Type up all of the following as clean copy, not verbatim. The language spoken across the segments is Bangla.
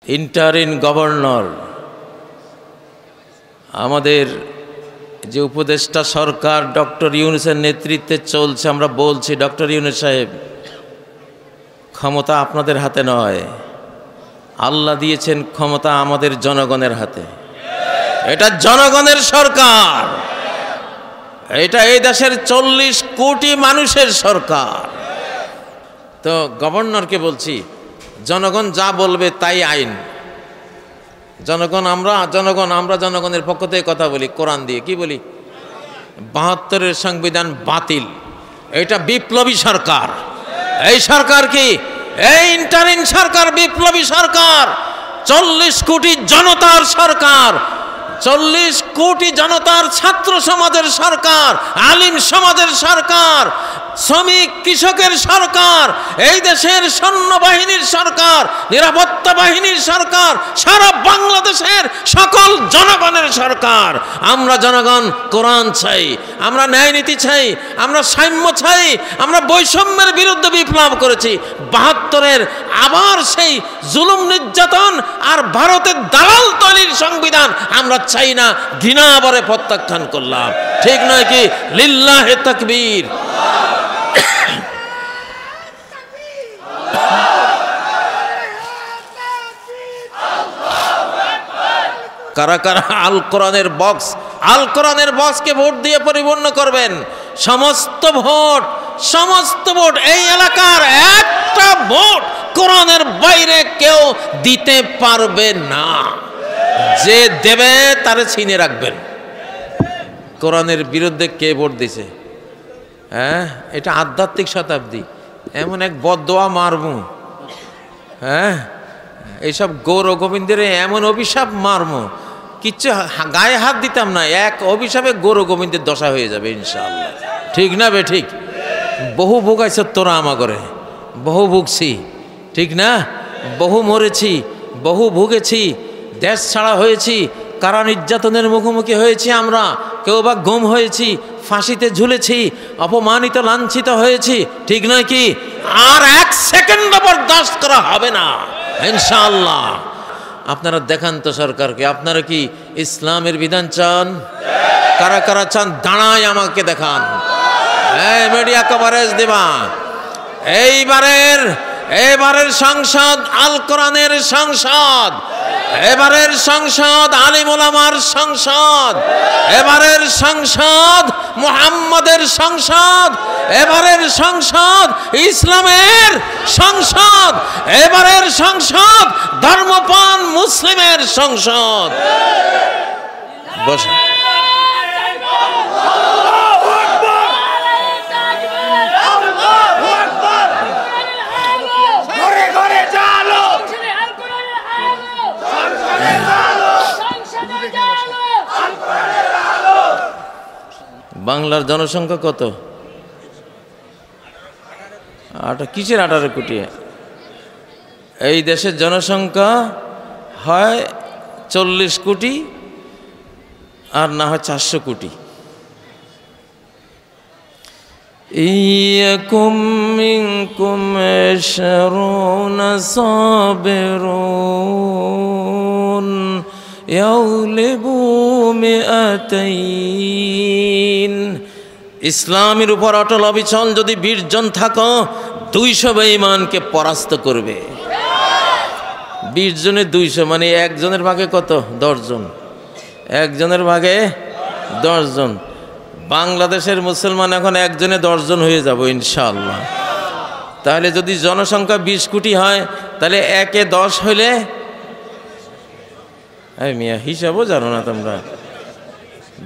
ইন্টারিন গভর্নর আমাদের যে উপদেষ্টা সরকার ডক্টর ইউনূসের নেতৃত্বে চলছে, আমরা বলছি ডক্টর ইউনূস সাহেব, ক্ষমতা আপনাদের হাতে নয়, আল্লাহ দিয়েছেন ক্ষমতা আমাদের জনগণের হাতে। এটা জনগণের সরকার, এটা এই দেশের 40 কোটি মানুষের সরকার। তো গভর্নরকে বলছি, জনগণ যা বলবে তাই আইন। আমরা জনগণের পক্ষ থেকে কথা বলি, কোরআন দিয়ে কি বলি? 72-এর সংবিধান বাতিল। এটা বিপ্লবী সরকার। এই সরকার কি? এই ইন্টারিম সরকার বিপ্লবী সরকার, 40 কোটি জনতার সরকার, 40 কোটি জনতার ছাত্র সমাজের সরকার, আলিম সমাজের সরকার, শ্রমিক কৃষকের সরকার, এই দেশের সৈন্যবাহিনীর সরকার, নিরাপত্তা বাহিনীর সরকার, সারা বাংলাদেশের সকল জনগণের সরকার। আমরা জনগণ কোরআন চাই, আমরা ন্যায় নীতি চাই, আমরা সাম্য চাই, আমরা বৈষম্যের বিরুদ্ধে বিপ্লব করেছি। 72-এর আবার সেই জুলুম নির্যাতন আর ভারতের দালাল তৈরির সংবিধান আমরা চাই না, ঘৃণা ভরে প্রত্যাখ্যান করলাম। ঠিক নয় কি? লিল্লাহে তাকবীর। কারা কারা আল কোরআনের বক্সকে ভোট দিয়ে পরিপূর্ণ করবেন? সমস্ত ভোট এই এলাকার একটা ভোট কোরআনের বাইরে কেউ দিতে পারবে না। যে দেবে তারে ছিনে রাখবেন। কোরআনের বিরুদ্ধে কে ভোট দিছে? হ্যাঁ, এটা আধ্যাত্মিক শতাব্দী। এমন এক বদদোয়া মারবো, হ্যাঁ, এইসব গৌর গোবিন্দের এমন অভিশাপ মারবো, কিচ্ছু গায়ে হাত দিতাম না, এক অভিশাপে গৌর গোবিন্দের দশা হয়ে যাবে ইনশাআল্লাহ। ঠিক না বে? ঠিক। বহু ভোগাইছ তোরা আমা করে, বহু ভুগছি, ঠিক না? বহু মরেছি, বহু ভুগেছি, দেশ ছাড়া হয়েছি, কারা নির্যাতনের মুখোমুখি হয়েছি আমরা, কেউ বা গুম হয়েছি, ফাঁসিতে ঝুলেছি, অপমানিত লাঞ্ছিত হয়েছি, ঠিক নয় কি? আর এক সেকেন্ড বরদাস্ত করা হবে না ইনশাআল্লাহ। আপনারা দেখান তো সরকারকে, আপনারা কি ইসলামের বিধান চান? কারা কারা চান দাঁড়ায় আমাকে দেখান। এই মিডিয়া কভারেজ দেবা। এবারের সংসদ আল কোরআনের সংসদ, এবারের সংসদ আলিম ওলামার সংসদ, এবারের সংসদ মুহাম্মাদের সংসদ, এবারের সংসদ ইসলামের সংসদ, এবারের সংসদ ধর্মপ্রাণ মুসলিমের সংসদ। বসে বাংলার জনসংখ্যা কত? কিসের 18 কোটি? এই দেশের জনসংখ্যা হয় 40 কোটি আর না হয় 400 কোটি। ইয়াকুম মিনকুম 20 সাবিরুন ইয়াগলিবু 200। ইসলামের উপর অটল অবিচল যদি 20 জন থাকো, 200 বেঈমানকে পরাস্ত করবে। 20 জনে 200 মানে একজনের ভাগে কত? 10 জন। একজনের ভাগে 10 জন। বাংলাদেশের মুসলমান এখন একজনে 10 জন হয়ে যাব ইনশাআল্লাহ। তাহলে যদি জনসংখ্যা 20 কোটি হয়, তাহলে 1-এ 10 হইলে, এই মিয়া হিসাবও জানো না তোমরা,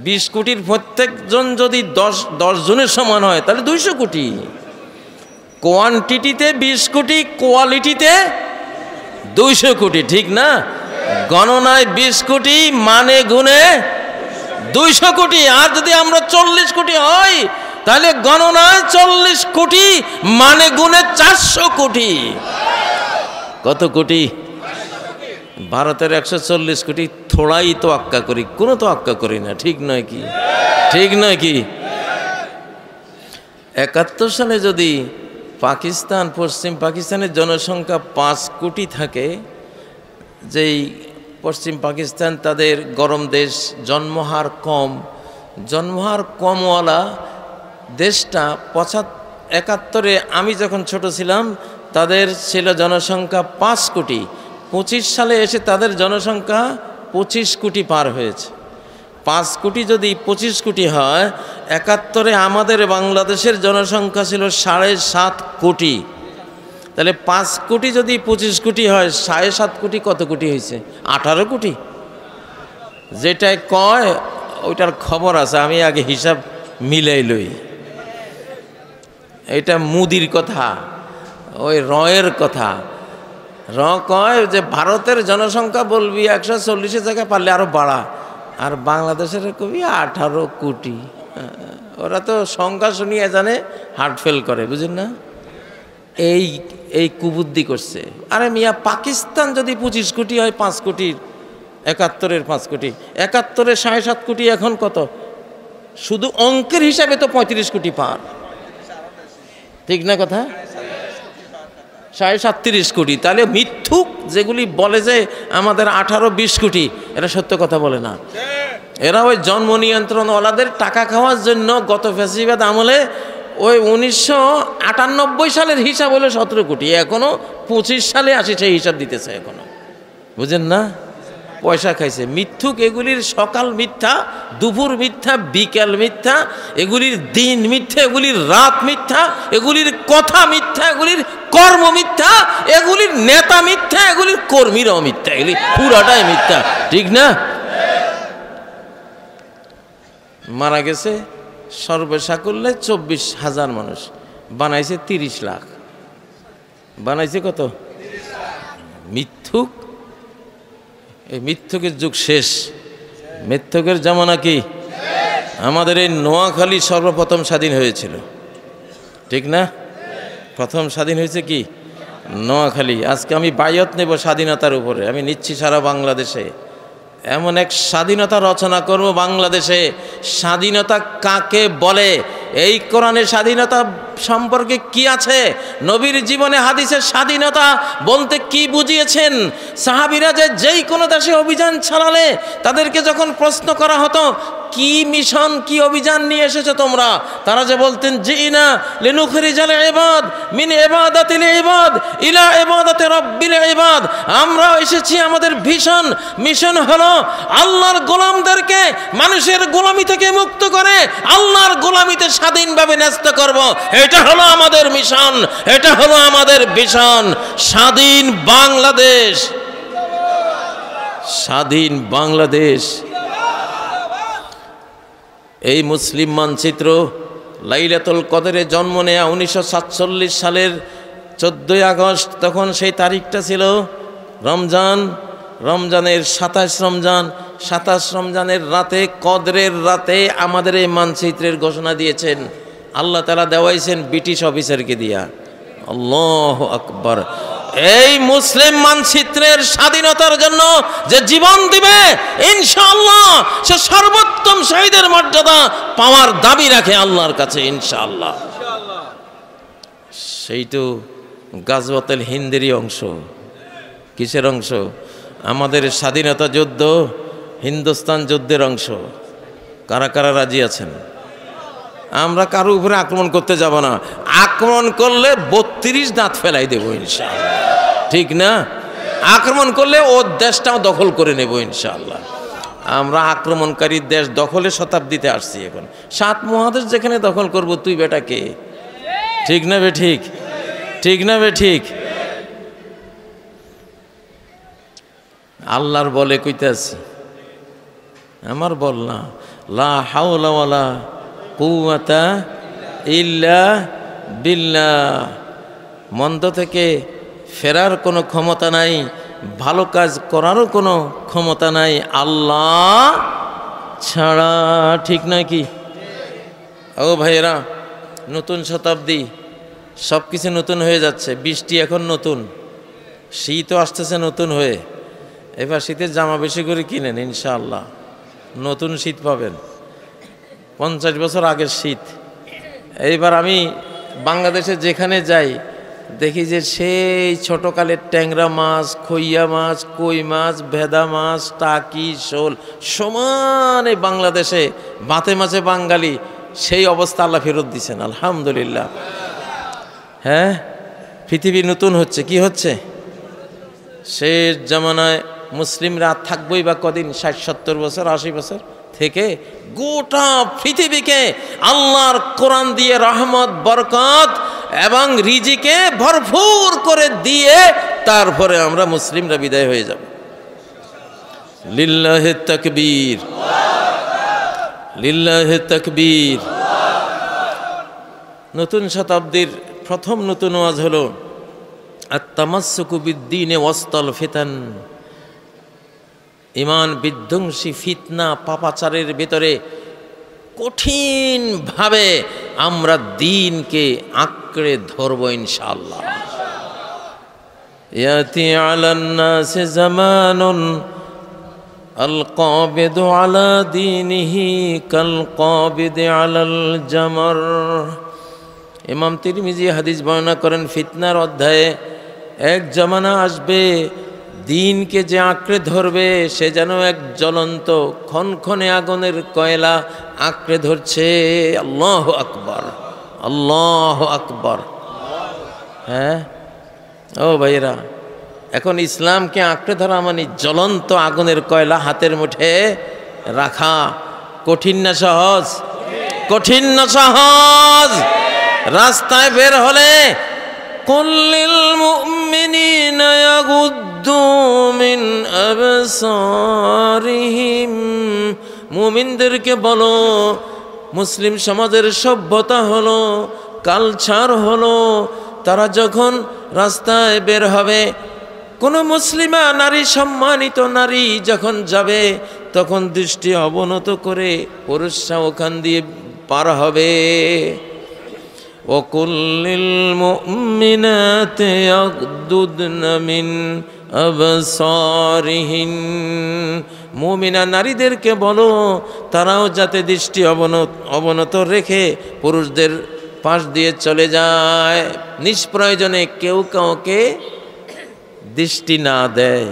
20 কোটির প্রত্যেকজন যদি 10 জনের সমান হয় তাহলে 200 কোটি। কোয়ান্টিটিতে 20 কোটি, কোয়ালিটিতে 200 কোটি, ঠিক না? গণনায় 20 কোটি, মানে গুণে 200 কোটি। আর যদি আমরা 40 কোটি হই তাহলে গণনায় 40 কোটি, মানে গুণে 400 কোটি। কত কোটি? ভারতের 140 কোটি। থোড়াই তো আক্কা করি, কোনো তো আক্কা করি না, ঠিক নয় কি? ঠিক নয় কি? 71 সালে যদি পশ্চিম পাকিস্তানের জনসংখ্যা 5 কোটি থাকে, যেই পশ্চিম পাকিস্তান তাদের গরম দেশ, জন্মহার কমওয়ালা দেশটা 71-এ আমি যখন ছোট ছিলাম তাদের ছিল জনসংখ্যা 5 কোটি। 25 সালে এসে তাদের জনসংখ্যা 25 কোটি পার হয়েছে। 5 কোটি যদি 25 কোটি হয়, 71-এ আমাদের বাংলাদেশের জনসংখ্যা ছিল 7.5 কোটি। তাহলে 5 কোটি যদি 25 কোটি হয়, 7.5 কোটি কত কোটি হয়েছে? 18 কোটি। যেটাই কয় ওইটার খবর আছে, আমি আগে হিসাব মিলাই লই। এটা মুদির কথা, ওই রয়ের কথা। কয় যে ভারতের জনসংখ্যা বলবি 140 জায়গায় পারলে আরো বাড়া, আর বাংলাদেশের কবি 18 কোটি। ওরা তো সংখ্যা শুনিয়ে জানে হার্ট ফেল করে, বুঝেন না? এই কুবুদ্ধি করছে। আরে মিয়া, পাকিস্তান যদি 25 কোটি হয়, 5 কোটির 71-এর 5 কোটি, 71-এর 7.5 কোটি, এখন কত? শুধু অঙ্কের হিসাবে তো 35 কোটি পার, ঠিক না কথা? 37 কোটি। তাহলে মিথ্যুক যেগুলি বলে যে আমাদের 18-20 কোটি, এরা সত্য কথা বলে না। এরা ওই জন্ম নিয়ন্ত্রণওয়ালাদের টাকা খাওয়ার জন্য গত ফ্যাসিবাদ আমলে ওই 1998 সালের হিসাব হলো 17 কোটি, এখনো 25 সালে আসি সেই হিসাব দিতেছে এখনো, বুঝেন না? পয়সা খাইছে। মিথ্যুক এগুলির সকাল মিথ্যা, দুপুর মিথ্যা, বিকেল মিথ্যা, এগুলির দিন মিথ্যা, এগুলির রাত মিথ্যা, এগুলির কথা মিথ্যা, এগুলির কর্ম মিথ্যা, এগুলির নেতা মিথ্যা, এগুলির কর্মীরাও মিথ্যা, এগুলি পুরাটাই মিথ্যা, ঠিক না? মারা গেছে সর্বসাকুল্যে 24,000 মানুষ, বানাইছে 30 লাখ। বানাইছে কত? মিথ্যুক। এই মিথ্যুকের যুগ শেষ, মিথ্যুকের জামানা কি? আমাদের এই নোয়াখালী সর্বপ্রথম স্বাধীন হয়েছিল, ঠিক না? প্রথম স্বাধীন হয়েছে কি? নোয়াখালী। আজকে আমি বায়ত নেব স্বাধীনতার উপরে, আমি নিচ্ছি সারা বাংলাদেশে এমন এক স্বাধীনতা রচনা করব বাংলাদেশে। স্বাধীনতা কাকে বলে? এই কোরআনের স্বাধীনতা সম্পর্কে কি আছে? নবীর জীবনে হাদিসের স্বাধীনতা বলতে কি বুঝিয়েছেন? সাহাবীরা যে যেই কোনো দেশে অভিযান চালালে তাদেরকে যখন প্রশ্ন করা হতো কি মিশন, কি অভিযান নিয়ে এসেছো তোমরা, তারা যে বলতেন জিনা লিনুখরিজাল ইবাদ মিন ইবাদাতিল ইবাদ ইলা ইবাদাতি রাব্বিল ইবাদ, আমরা এসেছি, আমাদের মিশন হলো আল্লাহর গোলামদেরকে মানুষের গোলামি থেকে মুক্ত করে আল্লাহর গোলামিতে স্বাধীনভাবে ন্যস্ত করব। এটা হলো আমাদের মিশন, এটা হলো আমাদের ভিশন। স্বাধীন বাংলাদেশ, স্বাধীন বাংলাদেশ। এই মুসলিম মানচিত্র লাইলাতুল কদরে জন্ম নেয়া 1947 সালের 14 আগস্ট, তখন সেই তারিখটা ছিল রমজানের 27 রমজানের রাতে, কদরের রাতে আমাদের এই মানচিত্রের ঘোষণা দিয়েছেন আল্লাহ তাআলা, দেওয়াইছেন ব্রিটিশ অফিসারকে দিয়া। আল্লাহু আকবার। এই মুসলিম মানচিত্রের স্বাধীনতার জন্য যে জীবন দিবে ইনশাআল্লাহ সে সর্বোত্তম শহীদের মর্যাদা পাওয়ার দাবি রাখে আল্লাহর কাছে ইনশাআল্লাহ। সেই তো গাজওয়াতুল হিন্দেরই অংশ। কিসের অংশ? আমাদের স্বাধীনতা যুদ্ধ হিন্দুস্তান যুদ্ধের অংশ। কারা কারা রাজি আছেন? আমরা কারো উপরে আক্রমণ করতে যাব না, আক্রমণ করলে 32 দাঁত ফেলাই দেবো ইনশাআল্লাহ, ঠিক না? আক্রমণ করলে ও দেশটাও দখল করে নেব ইনশাআল্লাহ। আমরা আক্রমণকারী দেশ দখলের শতাব্দীতে আসছি এখন। 7 মহাদেশ যেখানে দখল করব, তুই বেটা কে? ঠিক না বে ঠিক? ঠিক না বে ঠিক? আল্লাহর বলে কইতাছি, আমার বল না। লা হাওলা ওয়ালা কুওয়াতা ইল্লা বিল্লাহ। মন্দ থেকে ফেরার কোনো ক্ষমতা নাই, ভালো কাজ করারও কোনো ক্ষমতা নাই আল্লাহ ছাড়া, ঠিক নয় কি? ও ভাইয়েরা, নতুন শতাব্দী, সব কিছু নতুন হয়ে যাচ্ছে। বৃষ্টি এখন নতুন, শীতও আসতেছে নতুন হয়ে। এবার শীতের জামা বেশি করে কিনেন ইনশাআল্লাহ, নতুন শীত পাবেন। 50 বছর আগের শীত। এইবার আমি বাংলাদেশে যেখানে যাই দেখি যে সেই ছোটকালের ট্যাংরা মাছ, খইয়া মাছ, কই মাছ, ভেদা মাছ, টাকি, শোল সমানে বাংলাদেশে বাতে মাছে বাঙালি, সেই অবস্থা আল্লাহ ফেরত দিচ্ছেন, আলহামদুলিল্লাহ। হ্যাঁ, পৃথিবী নতুন হচ্ছে। কি হচ্ছে? শেষ জামানায় মুসলিমরা থাকবই বা কদিন? 60-70 বছর, 80 বছর থেকে গোটা পৃথিবীকে আল্লাহর কোরআন দিয়ে রহমত, বরকত এবং রিজিকে ভরপুর করে দিয়ে তারপরে আমরা মুসলিমরা বিদায় হয়ে যাব। লিল্লাহি তাকবীর, লিল্লাহি তাকবীর। নতুন শতাব্দীর প্রথম নতুন ওয়াজ হলো আত-তামাসসুকু বিদ-দীনি ওয়াসতাল ফিতান। ইমান বিধ্বংসী ফিতনা পাপাচারের ভিতরে কঠিনভাবে আমরা দ্বীনকে আঁকড়ে ধরব ইনশাআল্লাহ। ইয়াতি আলান নাসি জামানুন আল কাবিদু আলা দীনিহি কাল কাবিদি আলাল জামর। ইমাম তিরমিজি হাদিস বর্ণনা করেন, ফিতনার অধ্যায়ে এক জামানা আসবে, দ্বীনকে যে আঁকড়ে ধরবে সে যেন এক জ্বলন্ত খনখনে আগুনের কয়লা আঁকড়ে ধরছে। আল্লাহু আকবার, আল্লাহু আকবার। হ্যাঁ ও ভাইরা, এখন ইসলামকে আঁকড়ে ধরা মানে জ্বলন্ত আগুনের কয়লা হাতের মুঠে রাখা। কঠিন না সহজ? কঠিন না সহজ? রাস্তায় বের হলে কুল্লিল মুমিনিনা ইয়াগুদ্দু মিন আবসারিহিম, মুমিনদেরকে বলো, মুসলিম সমাজের সভ্যতা হলো, কালচার হলো, তারা যখন রাস্তায় বের হবে, কোনো মুসলিমা নারী, সম্মানিত নারী যখন যাবে তখন দৃষ্টি অবনত করে পুরুষরা ওখান দিয়ে পার হবে। ওয়াকুল্লিল মুমিনাতি ইয়াগদুদনা মিন আবসারিহিন, মুমিনা নারীদেরকে বলো তারাও যাতে দৃষ্টি অবনত রেখে পুরুষদের পাশ দিয়ে চলে যায়, নিষ্প্রয়োজনে কেউ কাউকে দৃষ্টি না দেয়।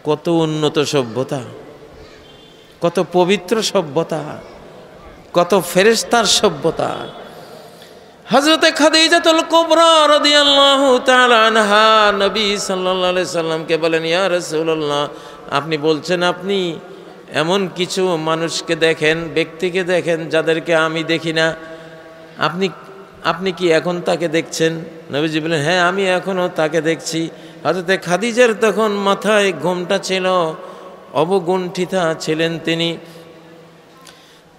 কত উন্নত সভ্যতা, কত পবিত্র সভ্যতা, কত ফেরেশতার সভ্যতা। হযরতে খাদিজাতুল কুবরা রাদিয়াল্লাহু তাআলা আনহা নবী সাল্লাল্লাহু আলাইহি সাল্লামকে বলেন, ইয়া রাসূলুল্লাহ, আপনি বলছেন আপনি এমন কিছু মানুষকে দেখেন, ব্যক্তিকে দেখেন যাদেরকে আমি দেখি না, আপনি কি এখন তাকে দেখছেন? নবীজি বলেন, হ্যাঁ আমি এখনও তাকে দেখছি। হযরতে খাদিজার তখন মাথায় ঘোমটা ছিল, অবগুণ্ঠিতা ছিলেন তিনি।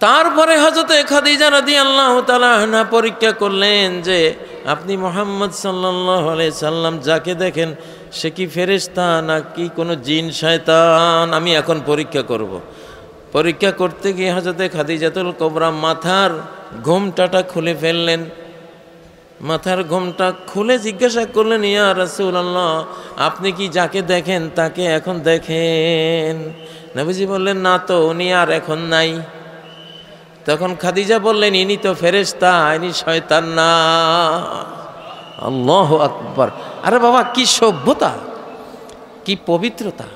তারপরে হযরতে খাদিজা রাদিয়াল্লাহু তাআলা আনহা পরীক্ষা করলেন যে আপনি মুহাম্মদ সাল্লাল্লাহু আলাইহি সাল্লাম যাকে দেখেন সে কি ফেরেশতা নাকি কোনো জিন শয়তান, আমি এখন পরীক্ষা করব। পরীক্ষা করতে গিয়ে হযরতে খাদিজাতুল কুবরা মাথার ঘোমটাটা খুলে ফেললেন। মাথার ঘোমটা খুলে জিজ্ঞাসা করলেন, ইয়া রাসূলুল্লাহ, আপনি কি যাকে দেখেন তাকে এখন দেখেন? নবীজি বললেন, না তো, উনি আর এখন নাই। তখন খাদিজা বললেন, ইনি তো ফেরেশতা, ইনি শয়তান না। আল্লাহু আকবার। আরে বাবা, কি সভ্যতা, কি পবিত্রতা।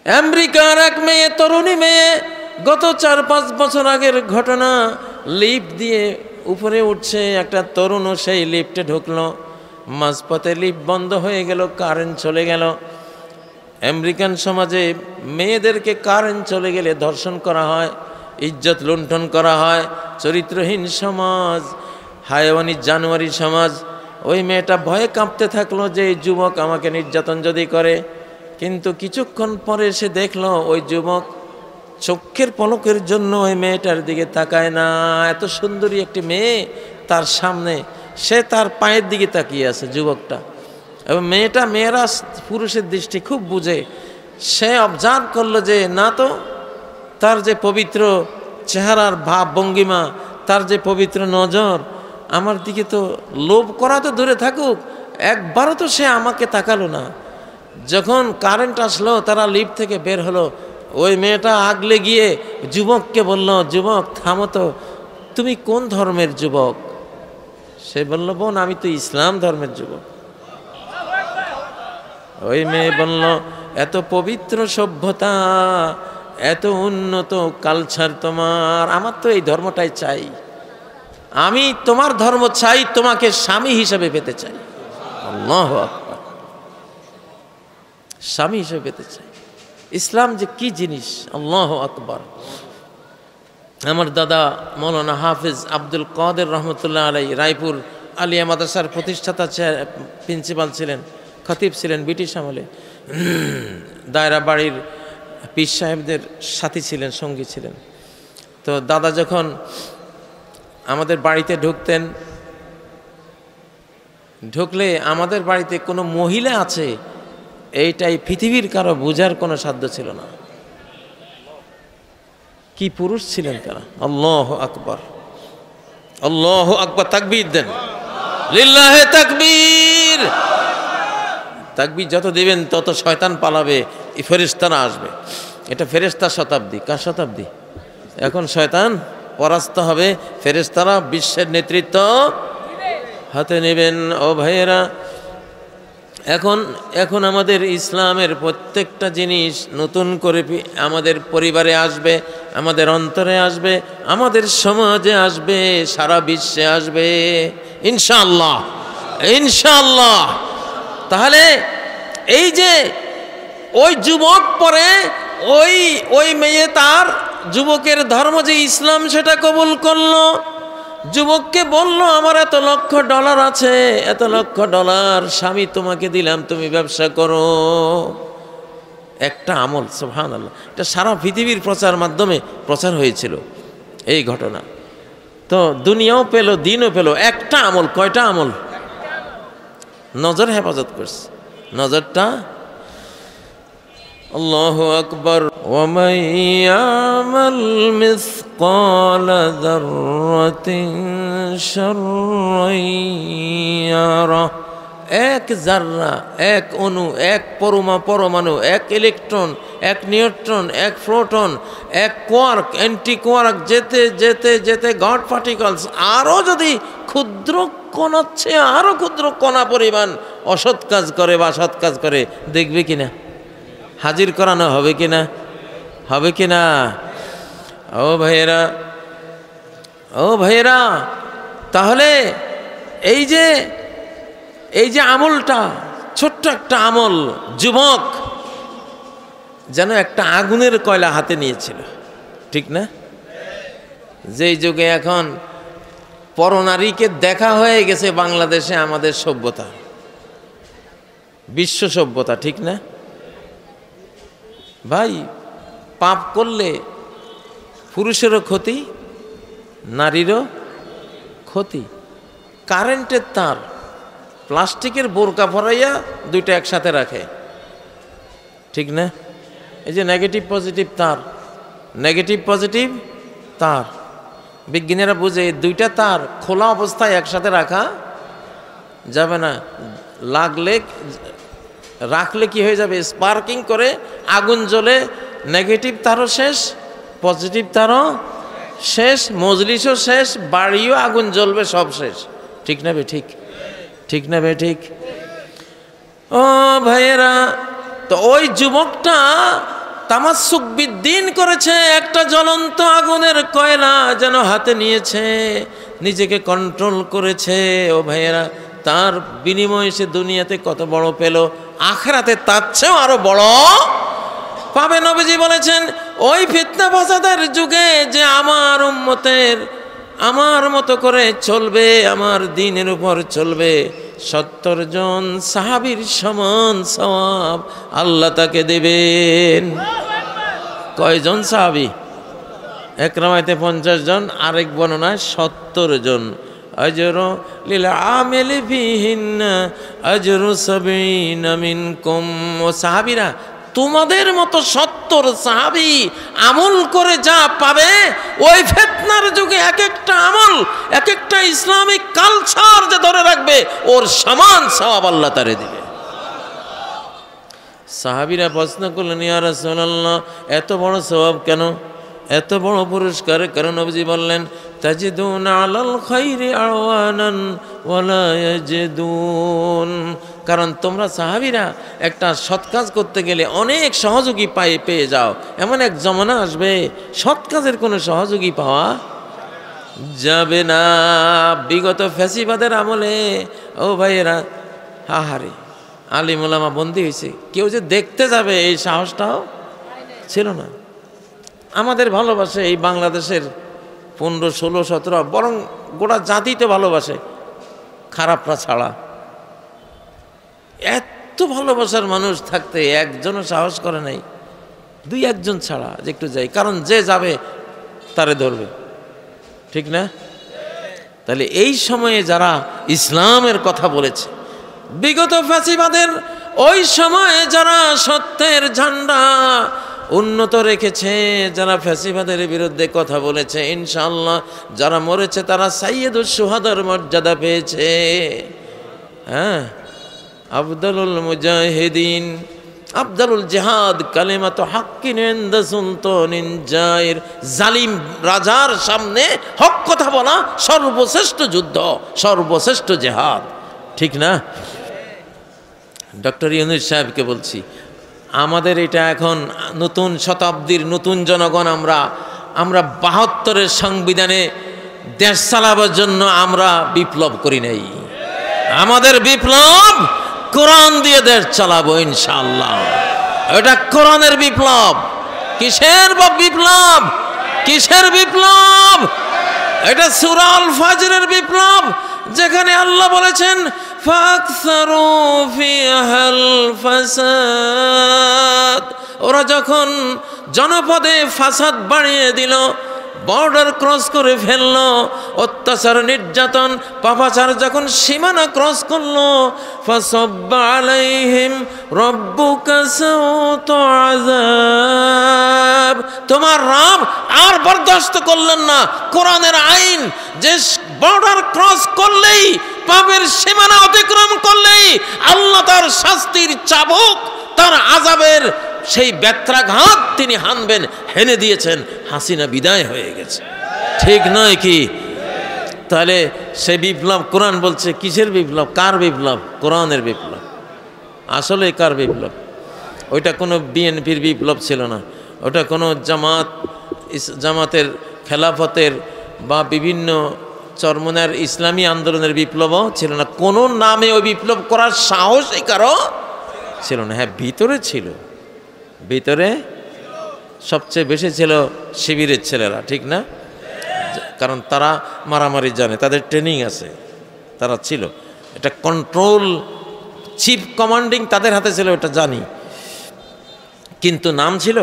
আমেরিকার এক মেয়ে, তরুণী মেয়ে, গত 4-5 বছর আগের ঘটনা, লিফট দিয়ে উপরে উঠছে, একটা তরুণও সেই লিফটে ঢুকলো, মাঝপথে লিফট বন্ধ হয়ে গেল, কারেন্ট চলে গেল। আমেরিকান সমাজে মেয়েদেরকে কারেন্ট চলে গেলে ধর্ষণ করা হয়, ইজ্জত লুণ্ঠন করা হয়, চরিত্রহীন সমাজ, হায়াওয়ানি জানোয়ারি সমাজ। ওই মেয়েটা ভয়ে কাঁপতে থাকলো যে এই যুবক আমাকে নির্যাতন যদি করে। কিন্তু কিছুক্ষণ পরে সে দেখলো ওই যুবক চোখের পলকের জন্য ওই মেয়েটার দিকে তাকায় না। এত সুন্দরী একটি মেয়ে তার সামনে, সে তার পায়ের দিকে তাকিয়ে আছে যুবকটা। এবং মেয়েরা পুরুষের দৃষ্টি খুব বুঝে। সে অবজার্ভ করলো যে না তো, তার যে পবিত্র চেহারার ভাব ভঙ্গিমা, তার যে পবিত্র নজর, আমার দিকে তো লোভ করা তো দূরে থাকুক, একবারও তো সে আমাকে তাকালো না। যখন কারেন্ট আসলো, তারা লিফট থেকে বের হলো, ওই মেয়েটা আগলে গিয়ে যুবককে বলল, যুবক থামো তো, তুমি কোন ধর্মের যুবক? সে বলল, বোন আমি তো ইসলাম ধর্মের যুবক। ওই মেয়ে বলল, এত পবিত্র সভ্যতা, এত উন্নত কালচার তোমার, আমার তো এই ধর্মটাই চাই, আমি তোমার ধর্ম চাই, তোমাকে স্বামী হিসেবে পেতে চাই। আল্লাহু আকবার, স্বামী হিসেবে পেতে চাই। ইসলাম যে কি জিনিস, আল্লাহু আকবার। আমার দাদা মৌলানা হাফিজ আব্দুল কাদের রহমতুল্লাহ আলাই রায়পুর আলিয়া মাদ্রাসার প্রতিষ্ঠাতা প্রিন্সিপাল ছিলেন, খতিব ছিলেন ব্রিটিশ আমলে। দায়রা বাড়ির পীর সাহেবদের সাথী ছিলেন, সঙ্গী ছিলেন। তো দাদা যখন আমাদের বাড়িতে ঢুকলে আমাদের বাড়িতে কোনো মহিলা আছে এইটাই পৃথিবীর কারো বোঝার কোনো সাধ্য ছিল না। কি পুরুষ ছিলেন তারা! আল্লাহু আকবার, আল্লাহু আকবার, তাকবীর দেন, লিল্লাহে তাকবীর। তাকবীর যত দিবেন তত শয়তান পালাবে, এই ফেরেশতারা আসবে। এটা ফেরেশতার শতাব্দী। কার শতাব্দী? এখন শয়তান পরাস্ত হবে, ফেরেশতারা বিশ্বের নেতৃত্ব হাতে নেবেন। ও ভাইয়েরা, এখন আমাদের ইসলামের প্রত্যেকটা জিনিস নতুন করে আমাদের পরিবারে আসবে, আমাদের অন্তরে আসবে, আমাদের সমাজে আসবে, সারা বিশ্বে আসবে ইনশাআল্লাহ, ইনশাআল্লাহ। তাহলে এই যে ওই যুবক পরে ওই মেয়ে তার যুবকের ধর্ম যে ইসলাম সেটা কবুল করলো। যুবককে বলল, আমার $1 লক্ষ আছে, $1 লক্ষ স্বামী তোমাকে দিলাম, তুমি ব্যবসা করো। একটা আমল, সুবহানাল্লাহ, এটা সারা পৃথিবীর প্রচার মাধ্যমে প্রচার হয়েছিল এই ঘটনা। তো দুনিয়াও পেল, দিনও পেল। একটা আমল, কয়টা আমল? নজর হেফাজত করছে, নজরটা। আল্লাহু আকবার। ওয়ামান ইয়ামাল মিসকালা যাররাতিন শাররান ইয়ারা। এক জাররা, এক অণু, এক পরমাণু, এক ইলেকট্রন, এক নিউট্রন, এক প্রোটন, এক কোয়ার্ক, অ্যান্টি কোয়ার্ক, যেতে যেতে যেতে গড পার্টিকলস, আরও যদি ক্ষুদ্র কণার চেয়ে আরও ক্ষুদ্র কণা পরিমাণ অসৎ কাজ করে বা সৎ কাজ করে, দেখবে কিনা? হাজির করানো হবে কিনা? হবে কিনা? ও ভাইয়েরা, তাহলে এই যে আমলটা, ছোট্ট একটা আমল, যুবক যেন একটা আগুনের কয়লা হাতে নিয়েছিল, ঠিক না? যেই যুগে এখন পরনারীকে দেখা হয়ে গেছে বাংলাদেশে আমাদের সভ্যতা, বিশ্ব সভ্যতা, ঠিক না ভাই? পাপ করলে পুরুষেরও ক্ষতি, নারীরও ক্ষতি। কারেন্টের তার, প্লাস্টিকের বোরকা ভরাইয়া দুইটা একসাথে রাখে, ঠিক না? এই যে নেগেটিভ পজিটিভ তার, নেগেটিভ পজিটিভ তার, বিজ্ঞানীরা বুঝে দুইটা তার খোলা অবস্থায় একসাথে রাখা যাবে না। রাখলে কি হয়ে যাবে? স্পার্কিং করে আগুন জ্বলে, নেগেটিভ তারও শেষ, পজিটিভ তারও শেষ, মজলিসও শেষ, বাড়িও আগুন জ্বলবে, সব শেষ, ঠিক না বে ঠিক? ঠিক না বে ঠিক? ও ভাইয়েরা, তো ওই যুবকটা তামাসসুক বিদ্দিন করেছে, একটা জ্বলন্ত আগুনের কয়লা যেন হাতে নিয়েছে, নিজেকে কন্ট্রোল করেছে। ও ভাইয়েরা, তার বিনিময়ে সে দুনিয়াতে কত বড় পেল, আখিরাতে তার চেয়েও আরো বড় পাবে। নবীজি বলেছেন, ওই ফিতনা ফাসাদের যুগে যে আমার উম্মতের আমার মতো করে চলবে, আমার দ্বীনের উপর চলবে, 70 জন সাহাবীর সমান সওয়াব আল্লাহ তাকে দেবেন। কয়জন সাহাবী? এক রাওয়ায়াতে 50 জন, আরেক বর্ণনায় 70 জন। আজরু লিল আমিলি ফিহিন্না আজরু 70 মিনকুম। ও সাহাবীরা, তোমাদের মতো 70 সাহাবী আমল করে যা পাবে, ওই ফিতনার যুগে এক একটা আমল, এক একটা ইসলামিক কালচার যে ধরে রাখবে, ওর সমান সওয়াব আল্লাহ তারে দিবে। সাহাবীরা প্রশ্ন করলেন, ইয়া রাসূলুল্লাহ, এত বড় সওয়াব কেন, এত বড় পুরস্কার কেন? নবীজি বললেন, তাজিদুনা আলাল খাইরি আওয়ানান ওয়ালা ইয়াজিদুন। কারণ তোমরা সাহাবীরা একটা সৎ কাজ করতে গেলে অনেক সহযোগী পেয়ে যাও। এমন এক জমানা আসবে সৎ কাজের কোনো সহযোগী পাওয়া যাবে না। বিগত ফ্যাসিবাদের আমলে ও ভাইয়েরা, হাহারে আলিম ওলামা বন্দী হয়েছে, কেউ যে দেখতে যাবে এই সাহসটাও ছিল না। আমাদের ভালোবাসে এই বাংলাদেশের 15, 16, 17, বরং গোটা জাতি তো ভালোবাসে, খারাপরা ছাড়া। এত ভালোবাসার মানুষ থাকতে একজনও সাহস করে নাই, 2-1 ছাড়া যে একটু যাই। কারণ যে যাবে তারে ধরবে, ঠিক না? তাহলে এই সময়ে যারা ইসলামের কথা বলেছে, বিগত ফ্যাসিবাদের ওই সময়ে যারা সত্যের ঝান্ডা উন্নত রেখেছে, যারা ফ্যাসিবাদের বিরুদ্ধে কথা বলেছে, ইনশাআল্লাহ যারা মরেছে তারা সাইয়্যিদুশ শুহাদার মর্যাদা পেয়েছে। হ্যাঁ, আফদালুল মুজাহিদিন, আফদালুল জিহাদ কালিমাতু হাক্কিন ইনদা সুলতানিন জাইর। জালিম রাজার সামনে হক কথা বলা সর্বশ্রেষ্ঠ যুদ্ধ, সর্বশ্রেষ্ঠ জিহাদ, ঠিক না? ডক্টর ইউনূস সাহেবকে বলছি, আমাদের এটা এখন নতুন শতাব্দীর নতুন জনগণ, আমরা 72-এর সংবিধানে দেশ চালাবার জন্য আমরা বিপ্লব করি নাই। আমাদের বিপ্লব কোরআন দিয়ে দেশ চালাবো ইনশাআল্লাহ। এটা কোরআনের বিপ্লব। কিসের বিপ্লব? কিসের বিপ্লব? এটা সূরা আল ফাজরের বিপ্লব, যেখানে আল্লাহ বলেছেন ফাকসারু ফিহাল ফাসাদ। ওরা যখন জনপদে ফাসাদ বাড়িয়ে দিল, বর্ডার ক্রস করে ফেললো, অত্যাচার নির্যাতন পাপাচার যখন সীমানা ক্রস করলো, ফাসাব্বা আলাইহিম রাব্বুকা সাওতা আযাব। তোমার রব আর বরদাস্ত করলেন না। কোরআনের আইন যে বর্ডার ক্রস করলেই, পাপের সীমানা অতিক্রম করলেই আল্লাহ তার শাস্তির চাবুক, তার আযাবের সেই ব্যত্রাঘাত তিনি হানবেন, হেনে দিয়েছেন। হাসিনা বিদায় হয়ে গেছে, ঠিক নয় কি? তাহলে সেই বিপ্লব কোরআন বলছে কিসের বিপ্লব? কার বিপ্লব? কোরআনের বিপ্লব। আসলে কার বিপ্লব? ওইটা কোনো বিএনপির বিপ্লব ছিল না, ওটা কোনো জামাতের খেলাফতের বা বিভিন্ন চরমনার ইসলামী আন্দোলনের বিপ্লবও ছিল না। কোনো নামে ওই বিপ্লব করার সাহসই কারো ছিল না। হ্যাঁ, ভিতরে ছিল, ভিতরে সবচেয়ে বেশি ছিল শিবিরের ছেলেরা, ঠিক না? কারণ তারা মারামারি জানে, তাদের ট্রেনিং আছে, তারা ছিল। এটা কন্ট্রোল, চিফ কমান্ডিং তাদের হাতে ছিল, এটা জানি। কিন্তু নাম ছিল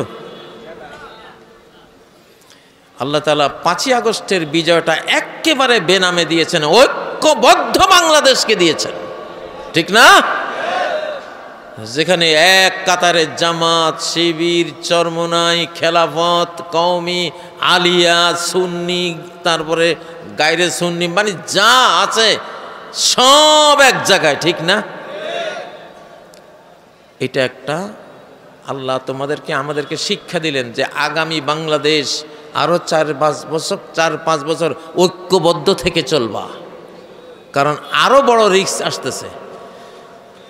আল্লাহ তাআলা 5ই আগস্টের বিজয়টা একেবারে বেনামে দিয়েছেন, ঐক্যবদ্ধ বাংলাদেশকে দিয়েছেন, ঠিক না? যেখানে এক কাতারে জামাত, শিবির, চরমোনাই, খেলাফত, কওমি, আলিয়া, সুন্নি, তারপরে গায়রে সুন্নি, মানে যা আছে সব এক জায়গায়, ঠিক না? এটা একটা আল্লাহ তোমাদেরকে আমাদেরকে শিক্ষা দিলেন যে আগামী বাংলাদেশ আরো 4-5 বছর ঐক্যবদ্ধ থেকে চলবা, কারণ আরো বড় রিস্ক আসতেছে।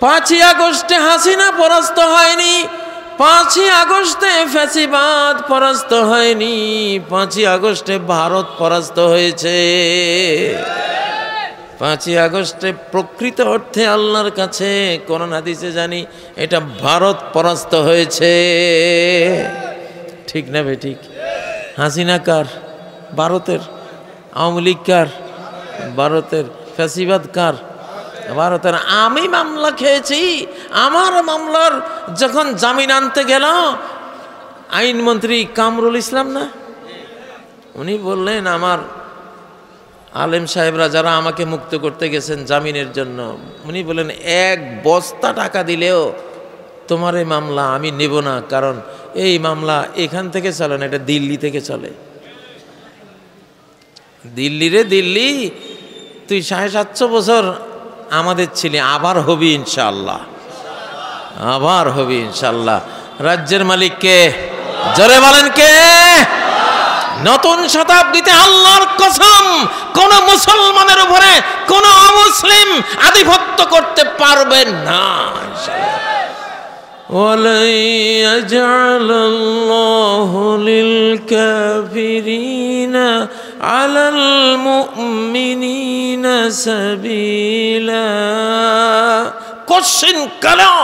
5ই আগস্টে হাসিনা পরাস্ত হয়নি, 5ই আগস্টে ফ্যাসিবাদ পরাস্ত হয়নি, 5ই আগস্টে ভারত পরাস্ত হয়েছে। 5ই আগস্টে প্রকৃত অর্থে আল্লাহর কাছে কোরআন হাদিসে জানি এটা ভারত পরাস্ত হয়েছে, ঠিক না ভাই? ঠিক। হাসিনা কার? ভারতের। আওয়ামী লীগ কার? ভারতের। ফ্যাসিবাদ কার? ভারতের। আমি মামলা খেয়েছি, আমার মামলার যখন জামিন আনতে গেল আইনমন্ত্রী কামরুল ইসলাম, না, উনি বললেন আমার আলেম সাহেবরা যারা আমাকে মুক্ত করতে গেছেন জামিনের জন্য, উনি বলেন 1 বস্তা টাকা দিলেও তোমার এই মামলা আমি নেব না, কারণ এই মামলা এখান থেকে চলে না, এটা দিল্লি থেকে চলে। দিল্লি রে দিল্লি, তুই 750 বছর আমাদের ছিলি, আবার হবি ইনশাআল্লাহ, আবার হবি ইনশাআল্লাহ। রাজ্যের মালিক কে? জোরে বলেন কে? নতুন শতাব্দীতে আল্লাহর কসম কোন মুসলমানের উপরে কোন অমুসলিম আধিপত্য করতে পারবে না। ওয়ালাই ইয়াজআলাল্লাহু লিল কাফিরিনা আলাল মুমিনিনা সাবিলা। কোশ্চেন কালো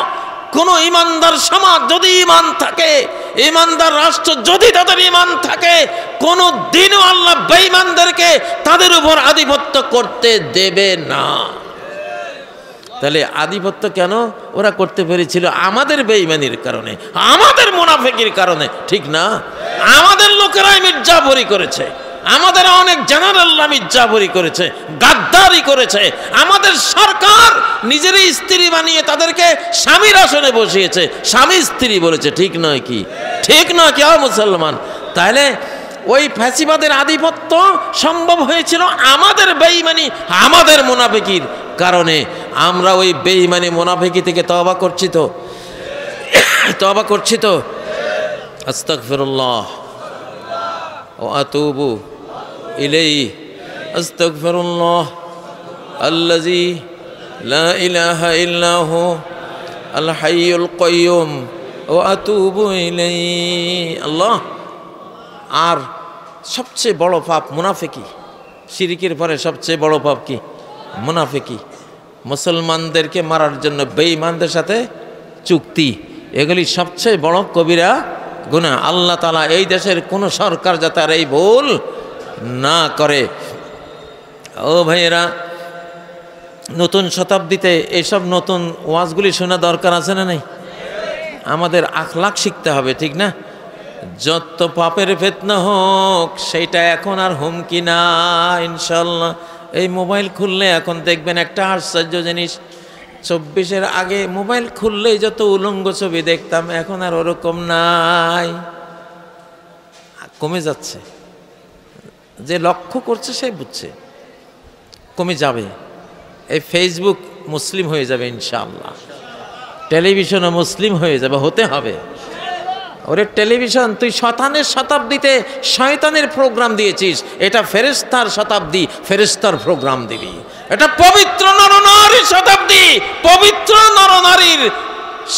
কোন ইমানদার সমাজ যদি ইমান থাকে, ইমানদার রাষ্ট্র যদি তাদের ইমান থাকে, কোন দিনও আল্লাহ বেঈমানদেরকে তাদের উপর আধিপত্য করতে দেবে না। তাহলে আধিপত্য কেন ওরা করতে পেরেছিল? আমাদের বেঈমানির কারণে, আমাদের মুনাফিকির কারণে, ঠিক না? আমাদের লোকেরাই মির্জাফরি করেছে, আমাদের অনেক জেনারেলরা মির্জাফরি করেছে, গাদ্দারি করেছে। আমাদের সরকার নিজেরই স্ত্রী বানিয়ে তাদেরকে স্বামীর আসনে বসিয়েছে, স্বামী স্ত্রী বলেছে, ঠিক নয় কি? ঠিক নয় কি মুসলমান? তাহলে ওই ফ্যাসিবাদের আধিপত্য সম্ভব হয়েছিল আমাদের বেঈমানি, আমাদের মুনাফিকির কারণে। আমরা ওই বেঈমানি মুনাফিকি থেকে তওবা করছি তো, তওবা করছি তো। আস্তাগফিরুল্লাহ ওয়া আতুবু ইলাইহি, আস্তাগফিরুল্লাহ আল্লাযী লা ইলাহা ইল্লা হু আল হাইয়ুল কাইয়্যুম ওয়া আতুবু ইলাইহি। আল্লাহ। আর সবচেয়ে বড় পাপ মুনাফিকি। শিরকের পরে সবচেয়ে বড় পাপ কি? মুনাফিকি। মুসলমানদেরকে মারার জন্য বেঈমানদের সাথে চুক্তি, এগুলি সবচেয়ে বড় কবিরা গুনাহ। আল্লাহ তাআলা এই দেশের কোনো সরকার যাতে আর এই ভুল না করে। ও ভাইয়েরা, নতুন শতাব্দীতে এইসব নতুন ওয়াজগুলি শোনা দরকার আছে না? নেই? আমাদের আখলাক শিখতে হবে, ঠিক না? যত পাপের ফিতনা হোক সেইটা এখন আর হুমকি না ইনশাল্লাহ। এই মোবাইল খুললে এখন দেখবেন একটা আশ্চর্য জিনিস, 24-এর আগে মোবাইল খুললেই যত উলঙ্গ ছবি দেখতাম এখন আর ওরকম নাই, কমে যাচ্ছে। যে লক্ষ্য করছে সে বুঝছে কমে যাবে। এই ফেসবুক মুসলিম হয়ে যাবে ইনশাআল্লাহ, টেলিভিশনও মুসলিম হয়ে যাবে, হতে হবে। ওরে টেলিভিশন, তুই শয়তানের শতাব্দীতে শয়তানের প্রোগ্রাম দিয়েছিস, এটা ফেরেশতার শতাব্দী, ফেরেশতার প্রোগ্রাম দিবি। এটা পবিত্র নরনারীর শতাব্দী, পবিত্র নরনারীর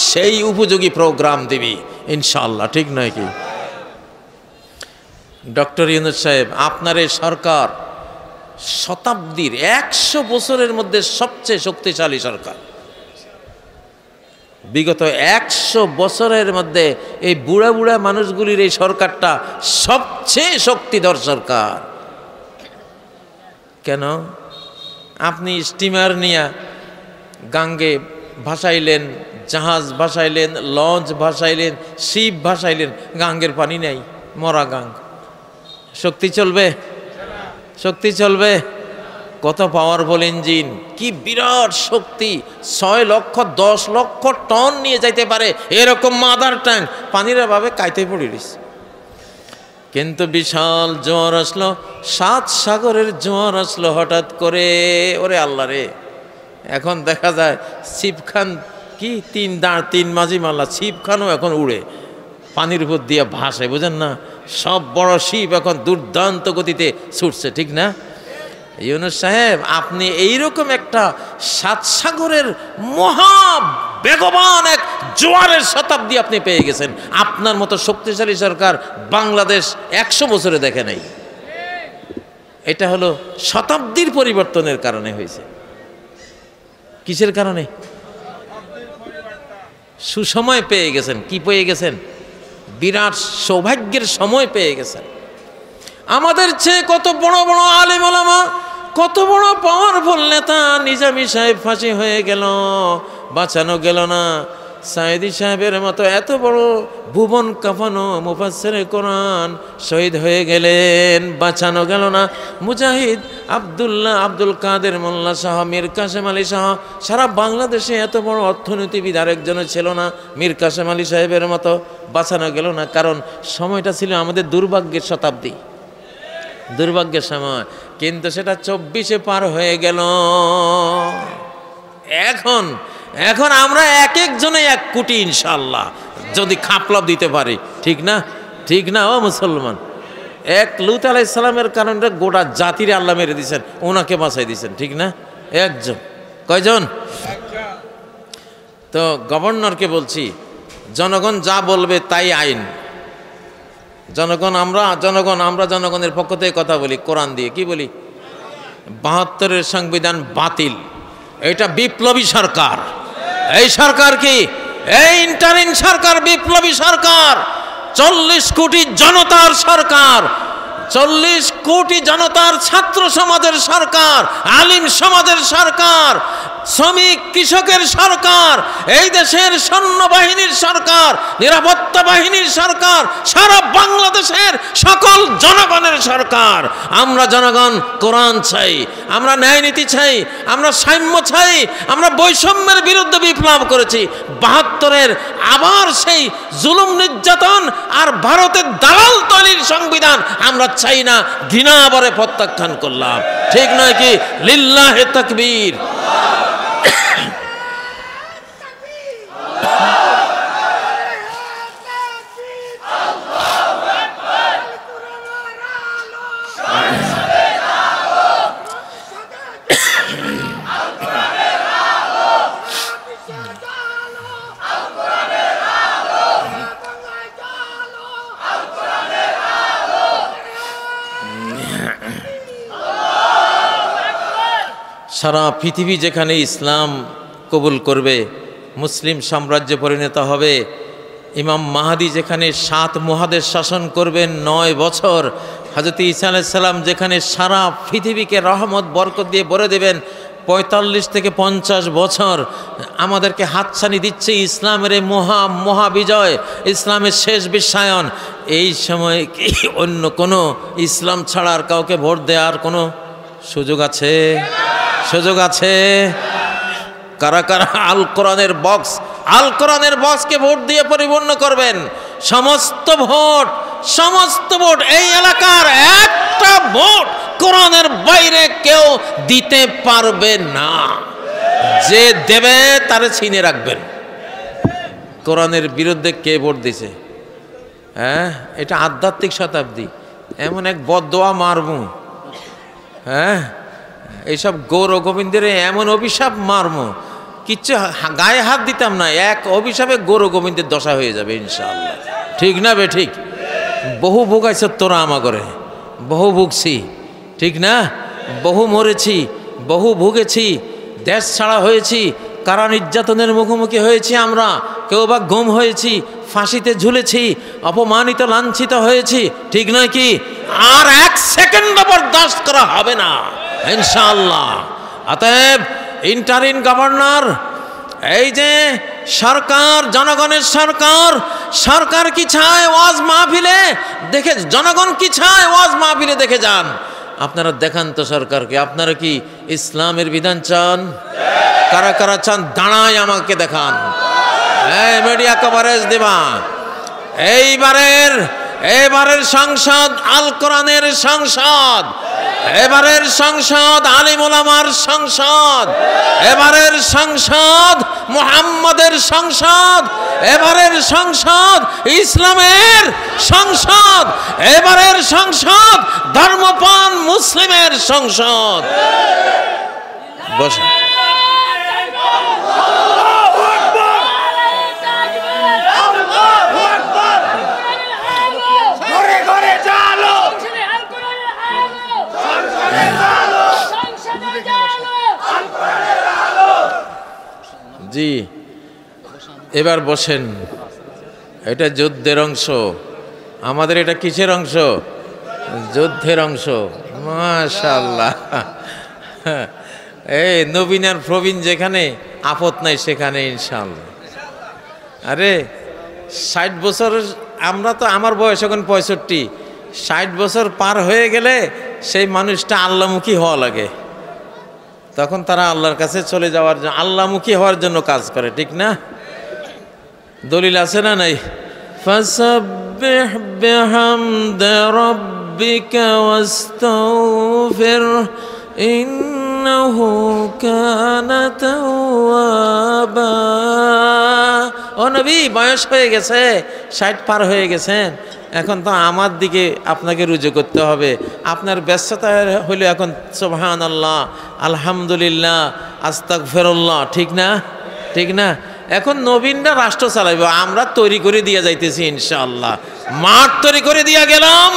সেই উপযোগী প্রোগ্রাম দিবি ইনশাআল্লাহ, ঠিক নয় কি? ডক্টর ইউনূস সাহেব, আপনার এই সরকার শতাব্দীর 100 বছরের মধ্যে সবচেয়ে শক্তিশালী সরকার। বিগত 100 বছরের মধ্যে এই বুড়া বুড়া মানুষগুলির এই সরকারটা সবচেয়ে শক্তিধর সরকার। কেন? আপনি স্টিমার নিয়ে গাঙ্গে ভাসাইলেন, জাহাজ ভাসাইলেন, লঞ্চ ভাসাইলেন, শিপ ভাসাইলেন, গাঙ্গের পানি নেই, মরা গাঙ্গ, শক্তি চলবে? শক্তি চলবে? কত পাওয়ারফুল ইঞ্জিন, কি বিরাট শক্তি, 6 লক্ষ 10 লক্ষ টন নিয়ে যাইতে পারে এরকম মাদার ট্যাঙ্ক, পানির অভাবে কাইতে পড়িস। কিন্তু বিশাল জোয়ার আসলো, 7 সাগরের জোয়ার আসলো হঠাৎ করে, ওরে আল্লাহ রে। এখন দেখা যায় ছিপখান কি 3 মাঝি মাল্লা, ছিপখানও এখন উড়ে পানির উপর দিয়ে ভাসে, বুঝেন না? সব বড় শিপ এখন দুর্দান্ত গতিতে ছুটছে, ঠিক না? ইউনূস সাহেব, আপনি এইরকম একটা 7 সাগরের মহা বেগবান এক জোয়ারের শতাব্দী আপনি পেয়ে গেছেন। আপনার মতো শক্তিশালী সরকার বাংলাদেশ 100 বছরে দেখে নাই। এটা হলো শতাব্দীর পরিবর্তনের কারণে হয়েছে। কিসের কারণে? সুসময় পেয়ে গেছেন। কি পেয়ে গেছেন? বিরাট সৌভাগ্যের সময় পেয়ে গেছেন। আমাদের চেয়ে কত বড় বড় আলেম ওলামা, কত বড় পাওয়ারফুল নেতা, নিজামী সাহেব ফাঁসি হয়ে গেল, বাঁচানো গেল না। সায়েদী সাহেবের মতো এত বড় ভুবন কাঁপানো মুফাসসিরে কোরআন শহীদ হয়ে গেলেন, বাঁচানো গেল না। মুজাহিদ আব্দুল কাদের মোল্লা শাহ, মীর কাসেম আলী শাহ, সারা বাংলাদেশে এত বড় অর্থনীতিবিদ আরেকজনও ছিল না মীর কাসেম আলী সাহেবের মতো, বাঁচানো গেল না। কারণ সময়টা ছিল আমাদের দুর্ভাগ্যের শতাব্দী, দুর্ভাগ্যের সময়। কিন্তু সেটা 24-এ পার হয়ে গেল। এখন আমরা এক একজনে 1 কোটি ইনশাল্লাহ যদি খাপলাভ দিতে পারি, ঠিক না? ঠিক না ও মুসলমান? এক লূত আলাইহিস সালামের কারণে গোটা জাতিরে আল্লাহ মেরে দিয়েছেন, ওনাকে বাঁচাই দিয়েছেন, ঠিক না? একজন। কয়জন? তো গভর্নরকে বলছি, জনগণ যা বলবে তাই আইন। আমরা জনগণের পক্ষ থেকে কথা বলি, কোরআন দিয়ে কি বলি? ৭২-এর সংবিধান বাতিল। এটা বিপ্লবী সরকার। এই সরকার কি? এই ইন্টারিম সরকার বিপ্লবী সরকার, ৪০ কোটি জনতার সরকার, ৪০ কোটি জনতার ছাত্র সমাজের সরকার, আলিম সমাজের সরকার, শ্রমিক কৃষকের সরকার, এই দেশের সৈন্যবাহিনীর সরকার, নিরাপত্তা বাহিনীর সরকার, সারা বাংলাদেশের সকল জনগণের সরকার। আমরা জনগণ কোরআন চাই, আমরা ন্যায় নীতি চাই, আমরা সাম্য চাই, আমরা বৈষম্যের বিরুদ্ধে বিপ্লব করেছি। ৭২-এর আবার সেই জুলুম নির্যাতন আর ভারতের দালাল তৈরির সংবিধান আমরা চাই না, ঘৃণা ভরে প্রত্যাখ্যান করলাম। ঠিক নয় কি? লিল্লাহে তাকবীর। সারা পৃথিবী যেখানে ইসলাম কবুল করবে, মুসলিম সাম্রাজ্যে পরিণত হবে, ইমাম মাহাদি যেখানে ৭ মহাদেশ শাসন করবেন ৯ বছর, হযরত ঈসা আলাইহিস সালাম যেখানে সারা পৃথিবীকে রহমত বরকত দিয়ে ভরে দেবেন ৪৫ থেকে ৫০ বছর, আমাদেরকে হাতছানি দিচ্ছে ইসলামের এই মহাবিজয়, ইসলামের শেষ বিশ্বায়ন। এই সময় কি অন্য কোনো ইসলাম ছাড়া আর কাউকে ভোট দেওয়ার কোনো সুযোগ আছে? সুযোগ আছে? কারা কারা আল কোরআনের বক্সকে ভোট দিয়ে পরিপূর্ণ করবেন? সমস্ত ভোট এই এলাকার একটা ভোট কোরআনের বাইরে কেউ দিতে পারবে না। যে দেবে তারে ছিনে রাখবেন। কোরআনের বিরুদ্ধে কে ভোট দিছে? হ্যাঁ, এটা আধ্যাত্মিক শতাব্দী। এমন এক বদদোয়া মারমু, হ্যাঁ, এইসব গৌর গোবিন্দের এমন অভিশাপ মারমু, কিচ্ছু গায়ে হাত দিতাম না, এক অভিশাপে গৌর গোবিন্দের দশা হয়ে যাবে ইনশাআল্লাহ। ঠিক না বে? ঠিক। বহু ভোগাইছ তোরা আমা করে, বহু ভুগছি, ঠিক না? বহু মরেছি, বহু ভুগেছি, দেশ ছাড়া হয়েছি, কারা নির্যাতনের মুখোমুখি হয়েছি আমরা, কেউ বা গুম হয়েছি, ফাঁসিতে ঝুলেছি, অপমানিত লাঞ্ছিত হয়েছি, ঠিক নয় কি? আর ১ সেকেন্ড বরদাস্ত করা হবে না ইনশাআল্লাহ। অতএব ইন্টারিম গভর্নর, এই যে সরকার, জনগণের সরকার কি চায় ওয়াজ মাহফিলে দেখে, জনগণ কি চায় ওয়াজ মাহফিলে দেখে যান। আপনারা দেখান তো সরকারকে, আপনারা কি ইসলামের বিধান চান? কারা কারা চান দাঁড়ায় আমাকে দেখান। এই মিডিয়া কভারেজ দিবা। এবারের সংসদ আল কোরআনের সংসদ, এবারের সংসদ আলিম ওলামার সংসদ, এবারের সংসদ মুহাম্মাদের সংসদ, এবারের সংসদ ইসলামের সংসদ, এবারের সংসদ ধর্মপ্রাণ মুসলিমের সংসদ। বসে জি, এবার বসেন। এটা যুদ্ধের অংশ, আমাদের এটা কিসের অংশ? যুদ্ধের অংশ। মাশাআল্লাহ। এই নবীন আর প্রবীণ যেখানে, আপদ নাই সেখানে ইনশাআল্লাহ। আরে ৬০ বছর, আমরা তো, আমার বয়স এখন ৬৫, ৬০ বছর পার হয়ে গেলে সেই মানুষটা আল্লাহমুখী হওয়া লাগে, তখন তারা আল্লাহর কাছে চলে যাওয়ার জন্য, আল্লাহমুখী হওয়ার জন্য কাজ করে, ঠিক না? দলিল আছে না নাই? ফাসাব্বিহ বিহামদি রাব্বিকা ওয়াস্তাগফির ইন্নাহু কানা তাওয়াবা। ও নবী, বয়স হয়ে গেছে, 60 পার হয়ে গেছেন, এখন তো আমার দিকে আপনাকে রুজু করতে হবে। আপনার ব্যস্ততা হইল এখন সুবহানাল্লাহ, আলহামদুলিল্লাহ, আস্তাগফিরুল্লাহ, ঠিক না? ঠিক না? এখন নবীনরা রাষ্ট্র চালাইব, আমরা তৈরি করে দিয়ে যাইতেছি ইনশাআল্লাহ। মাঠ তৈরি করে দিয়ে গেলাম,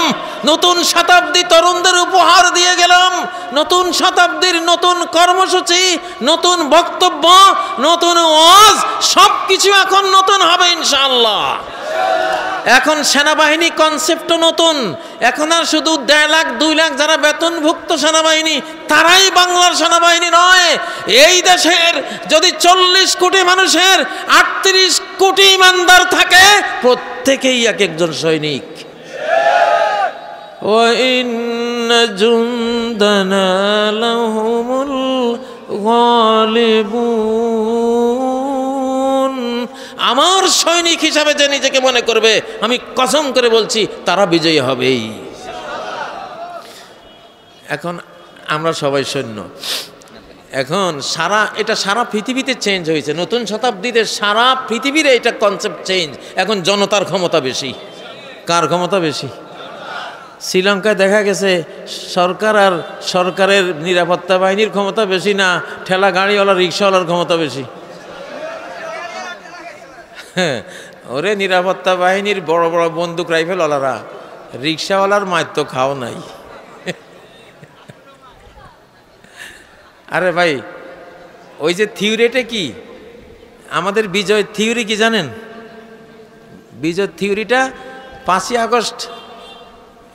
নতুন শতাব্দী তরুণদের উপহার দিয়ে গেলাম, নতুন শতাব্দীর নতুন কর্মসূচি, নতুন বক্তব্য, নতুন ওয়াজ, সব কিছু এখন নতুন হবে ইনশাআল্লাহ। এখন সেনাবাহিনী কনসেপ্টও নতুন। এখন আর শুধু 1.5 লাখ 2 লাখ যারা বেতনভুক্ত সেনাবাহিনী তারাই বাংলার সেনাবাহিনী নয়। এই দেশের যদি 40 কোটি মানুষের 38 কোটি ইমানদার থাকে, প্রত্যেকেই এক একজন সৈনিক। ওয়া ইন্না জুনদানা লাহুমুল গালিবুন। আমার সৈনিক হিসাবে যে নিজেকে মনে করবে, আমি কসম করে বলছি তারা বিজয়ী হবেই। এখন আমরা সবাই সৈন্য। এখন সারা পৃথিবীতে চেঞ্জ হয়েছে, নতুন শতাব্দীতে সারা পৃথিবীর এটা কনসেপ্ট চেঞ্জ। এখন জনতার ক্ষমতা বেশি। কার ক্ষমতা বেশি? শ্রীলঙ্কায় দেখা গেছে সরকার আর সরকারের নিরাপত্তা বাহিনীর ক্ষমতা বেশি না ঠেলা গাড়িওয়ালা রিক্সাওয়ালার ক্ষমতা বেশি? ওরে নিরাপত্তা বাহিনীর বড় বড় বন্দুক রাইফেলওয়ালারা, রিক্সাওয়ালার মায়ের তো খাও নাই। আরে ভাই, ওই যে থিওরিটা কি, আমাদের বিজয় থিওরি কি জানেন? বিজয় থিওরিটা 5ই আগস্ট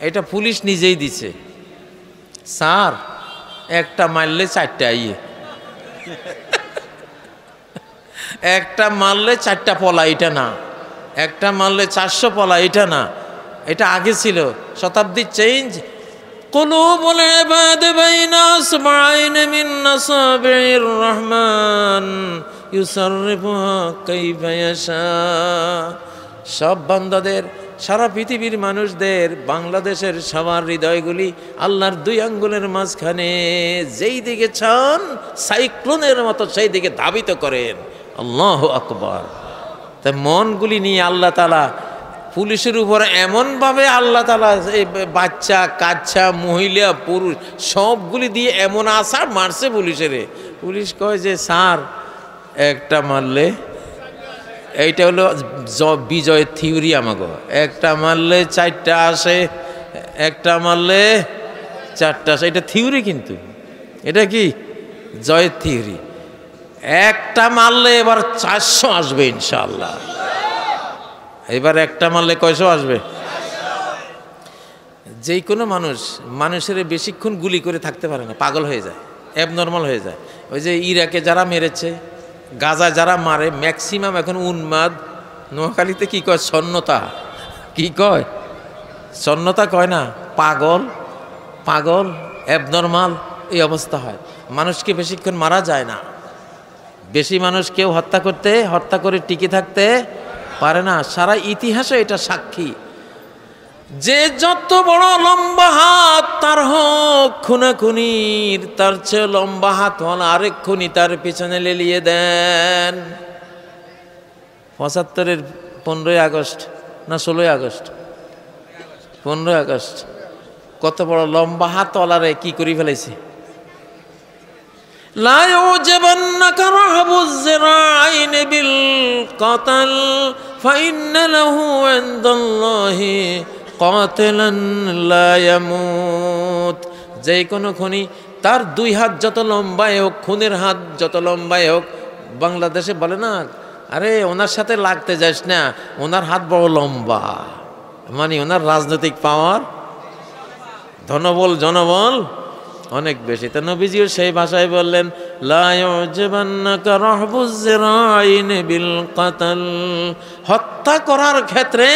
এটা পুলিশ নিজেই দিছে। স্যার, একটা মারলে 4টা আইয়ে, একটা মারলে 4টা পলা, এটা না। একটা মারলে 400 পলা, এটা না। এটা আগে ছিল, শতাব্দীর চেঞ্জ। কুলুবুল ইবাদ বাইনা আসবাইন মিন আসাবির রহমান ইউসাররিফুহা কাইফা ইয়াশা। সব বান্দাদের, সারা পৃথিবীর মানুষদের, বাংলাদেশের সবার হৃদয়গুলি আল্লাহর 2 আঙ্গুলের মাঝখানে, যেই দিকে চান সাইক্লোনের মতো সেই দিকে ধাবিত করেন। আল্লাহু আকবার। তাই মনগুলি নিয়ে আল্লাহ তাআলা পুলিশের উপর এমনভাবে আল্লাহ তাআলা এই বাচ্চা কাচ্চা মহিলা পুরুষ সবগুলি দিয়ে এমন আসার মারছে পুলিশের। পুলিশ কয় যে স্যার, একটা মারলে, এইটা হলো বিজয় থিওরি আমাকে, একটা মারলে 4টা আসে, একটা মারলে 4টা আসে, এটা থিওরি। কিন্তু এটা কি জয়ের থিওরি। একটা মারলে এবার 400 আসবে ইনশাআল্লাহ। এবার একটা মারলে কয়শো আসবে? যেই কোনো মানুষের বেশিক্ষণ গুলি করে থাকতে পারে না, পাগল হয়ে যায়, অ্যাবনর্মাল হয়ে যায়। ওই যে ইরাকে যারা মেরেছে, গাজা যারা মারে, ম্যাক্সিমাম এখন উন্মাদ। নোয়াখালীতে কি কয়? সন্নতা। কি কয়? সন্নতা কয় না, পাগল। পাগল, অ্যাবনর্মাল, এই অবস্থা হয়। মানুষকে বেশিক্ষণ মারা যায় না। বেশি মানুষ কেউ হত্যা করে টিকে থাকতে পারে না। সারা ইতিহাসে এটা সাক্ষী। যে যত বড় লম্বা হাত তার হোক খুনাখুনির, তার চেয়ে লম্বা হাত হল আরেক খুনি তার পিছনে লেলিয়ে দেন। 75-এর 15ই আগস্ট না 16ই আগস্ট? 15ই আগস্ট। কত বড় লম্বা হাত ওলারে কি করে ফেলাইছে। লা ইউজিবান্নাকা রাহবুজ যিরাইন বিল কতল ফাইন্না লাহু ইনদাল্লাহি কাতিলান লা ইয়ামুত। যে কোনো খুনি তার 2 হাত যত লম্বাই হোক, খুনের হাত যত লম্বাই হোক, বাংলাদেশে বলে না, আরে ওনার সাথে লাগতে যাস না, ওনার হাত বড় লম্বা, মানে ওনার রাজনৈতিক পাওয়ার, ধনবল জনবল অনেক বেশি। তা নবীজিও সেই ভাষায় বললেন, লা ইউজিবান্নাকা রাহবুজ যিরাইন বিল কতল। হত্যা করার ক্ষেত্রে,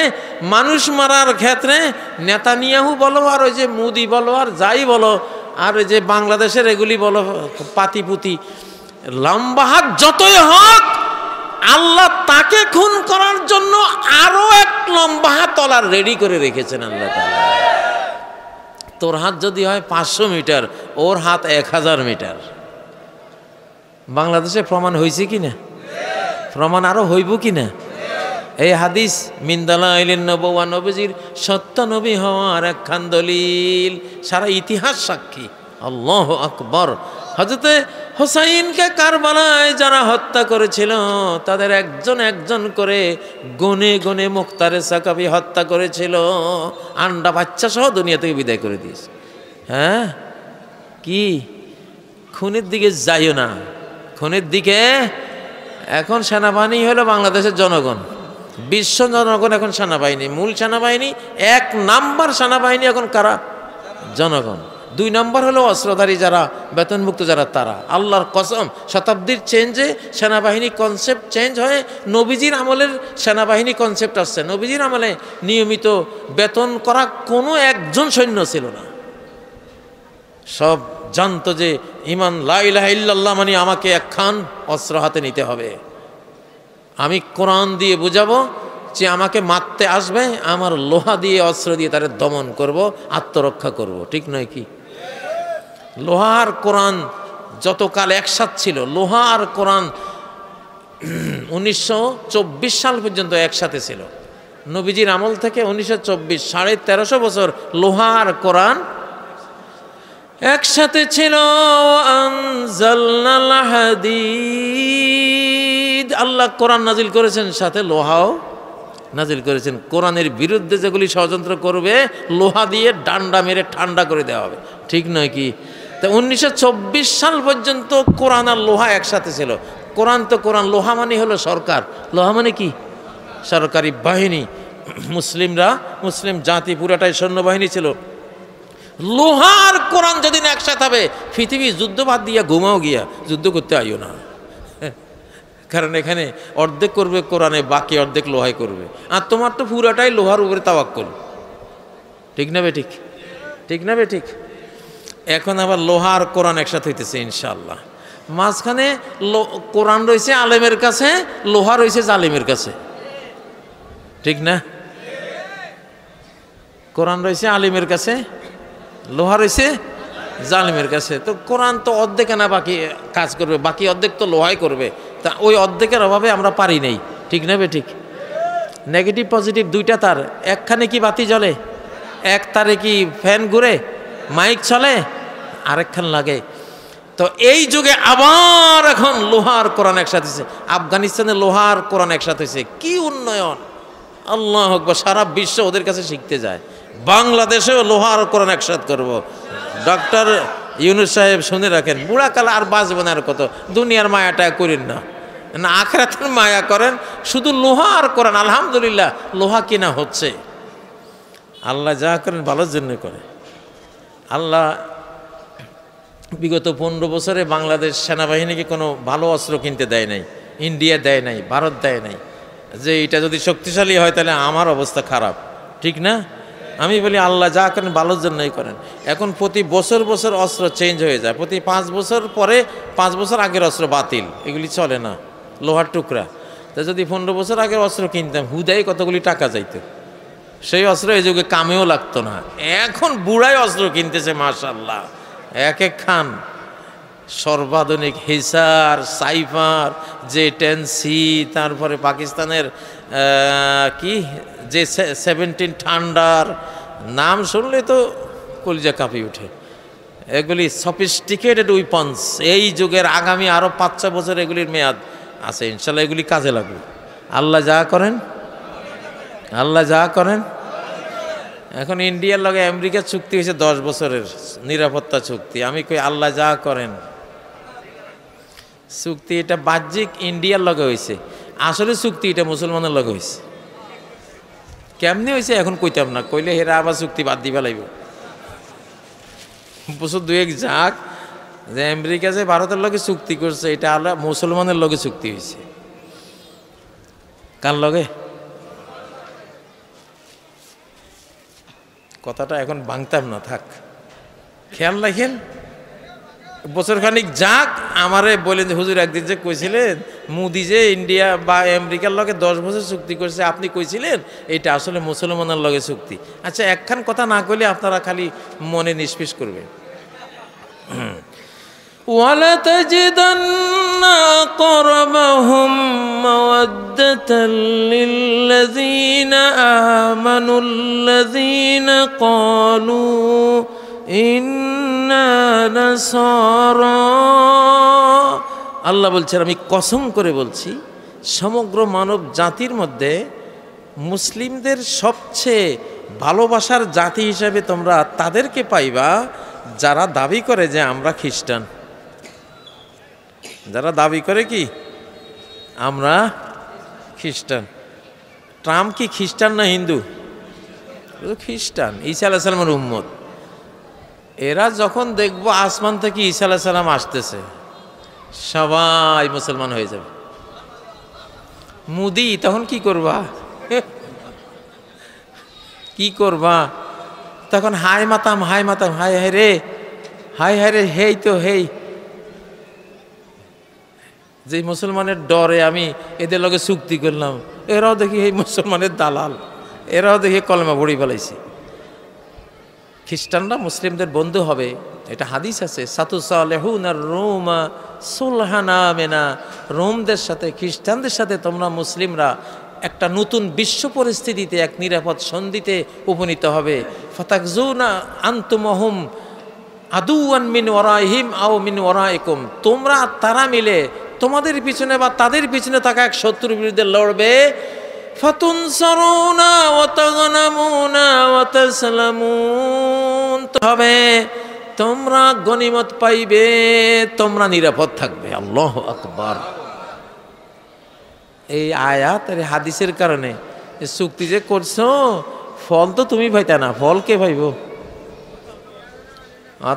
মানুষ মারার ক্ষেত্রে নেতানিয়াহু বলো আর ওই যে মোদি বলো আর যাই বলো, আর ওই যে বাংলাদেশের এগুলি বলো পাতিপুতি, লম্বা হাত যতই হোক, আল্লাহ তাকে খুন করার জন্য আরো এক লম্বা হাত তলার রেডি করে রেখেছেন আল্লাহ তাআলা। তোর হাত যদি হয় 500 মিটার, ওর হাত 1000 মিটার। বাংলাদেশে প্রমাণ হয়েছে কি না? প্রমাণ আরো হইব কি না? এই হাদিস মিন্দালাইলেন নবওয়া, নবীজির সত্য নবী হওয়ার একখান দলিল, সারা ইতিহাস সাক্ষী। আল্লাহু আকবার। হযরতে হুসাইনকে কারবালায় যারা হত্যা করেছিল তাদের একজন একজন করে গনে গনে মুখতারে সাকাবি হত্যা করেছিল, আন্ডা বাচ্চা সহ দুনিয়া থেকে বিদায় করে দিয়েছে। হ্যাঁ, কি খুনের দিকে যাইও না, খুনের দিকে। এখন সেনাবাহিনী হলো বাংলাদেশের জনগণ, বিশ্ব জনগণ এখন সেনাবাহিনী, মূল সেনাবাহিনী। 1 নাম্বার সেনাবাহিনী এখন কারা? জনগণ। 2 নাম্বার হলো অস্ত্রধারী যারা, বেতনমুক্ত যারা, তারা। আল্লাহর কসম, শতাব্দীর চেঞ্জে সেনাবাহিনী কনসেপ্ট চেঞ্জ হয়ে নবীজির আমলের সেনাবাহিনী কনসেপ্ট আসছে। নবীজির আমলে নিয়মিত বেতন করা কোনো একজন সৈন্য ছিল না। সব জানতো যে ইমান লা ইলাহা ইল্লাল্লাহ মানে আমাকে একখান অস্ত্র হাতে নিতে হবে। আমি কোরআন দিয়ে বুঝাবো যে আমাকে মারতে আসবে, আমার লোহা দিয়ে অস্ত্র দিয়ে তারে দমন করব, আত্মরক্ষা করব। ঠিক নয় কি? লোহা আর কোরআন যতকাল একসাথ ছিল, লোহা আর কোরআন 1924 সাল পর্যন্ত একসাথে ছিল। নবীজির আমল থেকে 1924, 1350 বছর লোহা আর কোরআন একসাথে ছিল। আনজালনাল হাদিদ, আল্লাহ কোরআন নাজিল করেছেন, সাথে লোহাও নাজিল করেছেন। কোরআনের বিরুদ্ধে যেগুলি ষড়যন্ত্র করবে, লোহা দিয়ে ডান্ডা মেরে ঠান্ডা করে দেওয়া হবে। ঠিক নয় কি? তা 1924 সাল পর্যন্ত কোরআন আর লোহা একসাথে ছিল। কোরআন তো কোরআন, লোহা মানে হলো সরকার। লোহা মানে কি? সরকারি বাহিনী। মুসলিমরা, মুসলিম জাতি পুরাটাই সৈন্যবাহিনী ছিল। লোহা আর কোরআন যেদিন একসাথে হবে, পৃথিবী যুদ্ধ বাদ দিয়া ঘুমাও গিয়া যুদ্ধ করতে আইও না। কারণ এখানে অর্ধেক করবে কোরআনে, বাকি অর্ধেক লোহাই করবে। আর তোমার তো পুরাটাই লোহার উপরে তাওয়াক্কুল। ঠিক না বে ঠিক? ঠিক না বে ঠিক? এখন আবার লোহা আর কোরআন একসাথে হইতেছে ইনশাআল্লাহ। মাঝখানে কোরআন রয়েছে আলেমের কাছে, লোহা রয়েছে জালিমের কাছে। ঠিক না? কোরআন রয়েছে আলিমের কাছে, লোহা রয়েছে জালিমের কাছে। তো কোরআন তো অর্ধেক না বাকি কাজ করবে, বাকি অর্ধেক তো লোহাই করবে। তা ওই অর্ধেকের অভাবে আমরা পারি নেই। ঠিক না বে ঠিক? নেগেটিভ পজিটিভ দুইটা তার, একখানে কি বাতি জ্বলে, এক তারে কি ফ্যান ঘুরে, মাইক চলে, আরেকখান লাগে। তো এই যুগে আবার এখন লোহার কোরআন একসাথে হয়েছে। আফগানিস্তানে লোহার কোরআন একসাথে হয়েছে। কি উন্নয়ন! আল্লাহু আকবার। সারা বিশ্ব ওদের কাছে শিখতে যায়। বাংলাদেশেও লোহার কোরআন একসাথ করব। ডক্টর ইউনূস সাহেব শুনে রাখেন, বুড়া কালে আর বাঁচবেন আর কত। দুনিয়ার মায়াটা করেন না, না আখিরাতের মায়া করেন। শুধু লোহা আর কোরআন। আলহামদুলিল্লাহ, লোহা কিনা হচ্ছে। আল্লাহ যা করেন ভালোর জন্য করে। আল্লাহ বিগত 15 বছরে বাংলাদেশ সেনাবাহিনীকে কোনো ভালো অস্ত্র কিনতে দেয় নাই। ইন্ডিয়া দেয় নাই, ভারত দেয় নাই। যে এটা যদি শক্তিশালী হয় তাহলে আমার অবস্থা খারাপ। ঠিক না? আমি বলি আল্লাহ যা করেন ভালোর জন্যই করেন। এখন প্রতি বছর বছর অস্ত্র চেঞ্জ হয়ে যায়। প্রতি 5 বছর পরে 5 বছর আগের অস্ত্র বাতিল, এগুলি চলে না, লোহার টুকরা। তা যদি 15 বছর আগের অস্ত্র কিনতাম, হুদাই কতগুলি টাকা যাইত। সেই অস্ত্র এই যুগে কামেও লাগতো না। এখন বুড়াই অস্ত্র কিনতেছে মাশাআল্লাহ, এক এক খান সর্বাধুনিক হিসার, সাইফার, J10C, তারপরে পাকিস্তানের কি J17 থান্ডার। নাম শুনলে তো কলিজা কাঁপিয়ে ওঠে। এগুলি সফিস্টিকেটেড উইপন্স। এই যুগের আগামী আরও 5-6 বছর এগুলির মেয়াদ আছে ইনশাল্লাহ। এগুলি কাজে লাগবে। আল্লাহ যা করেন, আল্লাহ যা করেন। এখন ইন্ডিয়ার লগে আমেরিকার চুক্তি হয়েছে 10 বছরের নিরাপত্তা চুক্তি। আমি কই আল্লাহ যা করেন। চুক্তি এটা বাহ্যিক ইন্ডিয়ার লগে হয়েছে, আসলে চুক্তি এটা মুসলমানের লগে হয়েছে। কেমনি হয়েছে এখন কইতাম না, কইলে হেরা আবার চুক্তি বাদ দিবা লাগবে। বছর 2-1 যাক, যে আমেরিকা যে ভারতের লগে চুক্তি করছে, এটা আল্লাহ মুসলমানের লগে চুক্তি হয়েছে। কার লগে? কথাটা এখন ভাঙতাম না, থাক, খেয়াল রাখেন। বছর খানিক যাক, আমারে বলেন যে হুজুর একদিন যে কইছিলেন মোদি যে ইন্ডিয়া বা আমেরিকার লগে 10 বছর চুক্তি করছে, আপনি কইছিলেন এটা আসলে মুসলমানের লগে চুক্তি। আচ্ছা, একখান কথা না কইলে আপনারা খালি মনে নিষ্পিস করবেন। ওয়ালা তাজিদান أقربهم مودة للذين آمنوا الذين قالوا إنا نصارى আল্লাহ বলছেন আমি কসম করে বলছি সমগ্র মানব জাতির মধ্যে মুসলিমদের সবচেয়ে ভালোবাসার জাতি হিসেবে তোমরা তাদেরকে পাইবা যারা দাবি করে যে আমরা খ্রিস্টান, যারা দাবি করে কি আমরা খ্রিস্টান। ট্রাম্প কি খ্রিস্টান না হিন্দু? খ্রিস্টান, ঈসা আলাইহিস সালামের উম্মত। এরা যখন দেখবো আসমান থেকে ঈসা আলাইহিস সালাম আসতেছে সবাই মুসলমান হয়ে যাবে। মুদি তখন কি করবা? কি করবা তখন? হাই মাতাম হাই মাতাম, হাই হাই রে, হাই হাই রে, হেই তো হেই। যে মুসলমানের ডরে আমি এদের লগে চুক্তি করলাম, এরাও দেখি এই মুসলমানের দালাল, এরাও দেখি কলমা পড়ি ফেলাইছে। খ্রিস্টানরা মুসলিমদের বন্ধু হবে, এটা হাদিস আছে। সাতুসালেহুনা রোমা সুলহানা মেনা, রোমদের সাথে খ্রিস্টানদের সাথে তোমরা মুসলিমরা একটা নতুন বিশ্ব পরিস্থিতিতে এক নিরাপদ সন্ধিতে উপনীত হবে। ফাতাকজুনা আনতুমহুম আদুয়ান মিন ওয়ারাইহিম আও মিন ওয়ারাইকুম, তোমরা তারা মিলে তোমাদের পিছনে বা তাদের পিছনে থাকা এক শত্রুর বিরুদ্ধে লড়বে। ফাতুনসারুনা ওয়া তাগনামুনা ওয়া তাসলামুন, হবে তোমরা গনিমত পাইবে, তোমরা নিরাপদ থাকবে। আল্লাহু আকবার। এই আয়াত আর হাদিসের কারণে চুক্তি যে করছো ফল তো তুমি পাইতা না, ফল কে পাইব?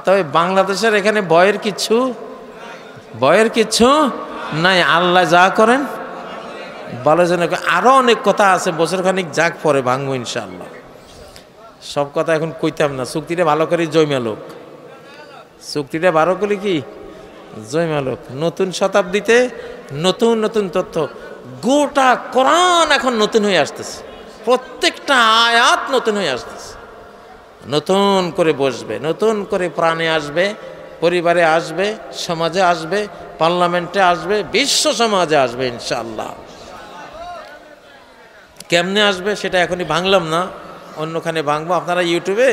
তবে বাংলাদেশের এখানে ভয়ের কিচ্ছু নাই। আল্লাহ যা করেন ভালো জন্য। আরো অনেক কথা আছে, বছর খানিক যাক পরে ভাঙবো ইনশাআল্লাহ। সব কথা এখন কইতাম না। চুক্তিটা ভালো করে জয়মালোক, চুক্তিটা ভালো করে কি জয়মালোক। নতুন শতাব্দীতে নতুন নতুন তথ্য, গোটা কোরআন এখন নতুন হয়ে আসতেছে, প্রত্যেকটা আয়াত নতুন হয়ে আসতেছে। নতুন করে বসবে, নতুন করে প্রাণে আসবে, পরিবারে আসবে, সমাজে আসবে, পার্লামেন্টে আসবে, বিশ্ব সমাজে আসবে ইনশাআল্লাহ। কেমনে আসবে সেটা এখনই ভাঙলাম না, অন্যখানে ভাঙবো। আপনারা ইউটিউবে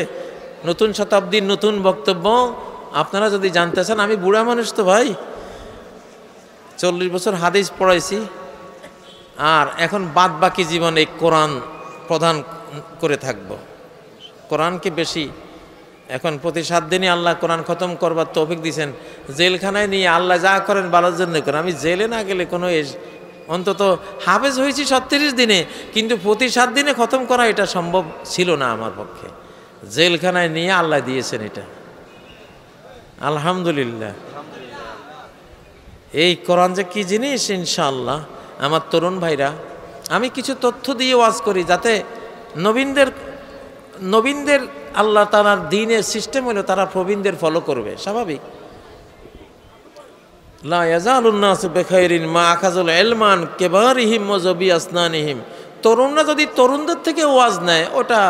নতুন শতাব্দীর নতুন বক্তব্য আপনারা যদি জানতে চান, আমি বুড়া মানুষ তো ভাই, 40 বছর হাদিস পড়াইছি, আর এখন বাদ বাকি জীবনে কোরআন প্রধান করে থাকব। কোরআনকে বেশি এখন প্রতি 7 দিনই আল্লাহ কোরআন খতম করবার তৌফিক দিয়েছেন। জেলখানায় নিয়ে আল্লাহ যা করেন ভালোর জন্য করেন। আমি জেলে না গেলে কোনো অন্তত হাফেজ হয়েছি 36 দিনে, কিন্তু প্রতি 7 দিনে খতম করা এটা সম্ভব ছিল না আমার পক্ষে। জেলখানায় নিয়ে আল্লাহ দিয়েছেন এটা, আলহামদুলিল্লাহ। এই কোরআন যে কি জিনিস ইনশাআল্লাহ। আমার তরুণ ভাইরা, আমি কিছু তথ্য দিয়ে ওয়াজ করি যাতে নবীনদের আল্লাহ তাআলার দ্বীনের সিস্টেম হলো তারা প্রবীণদের ফলো করবে, স্বাভাবিক। লা ইয়াজালুন নাসু বিখাইরিন মা আখাযুল ইলমান কিবারিহিম ওয়া যাবি আসনানিহিম। তরুণরা যদি তরুণদের থেকে ওয়াজ নেয়, ওটা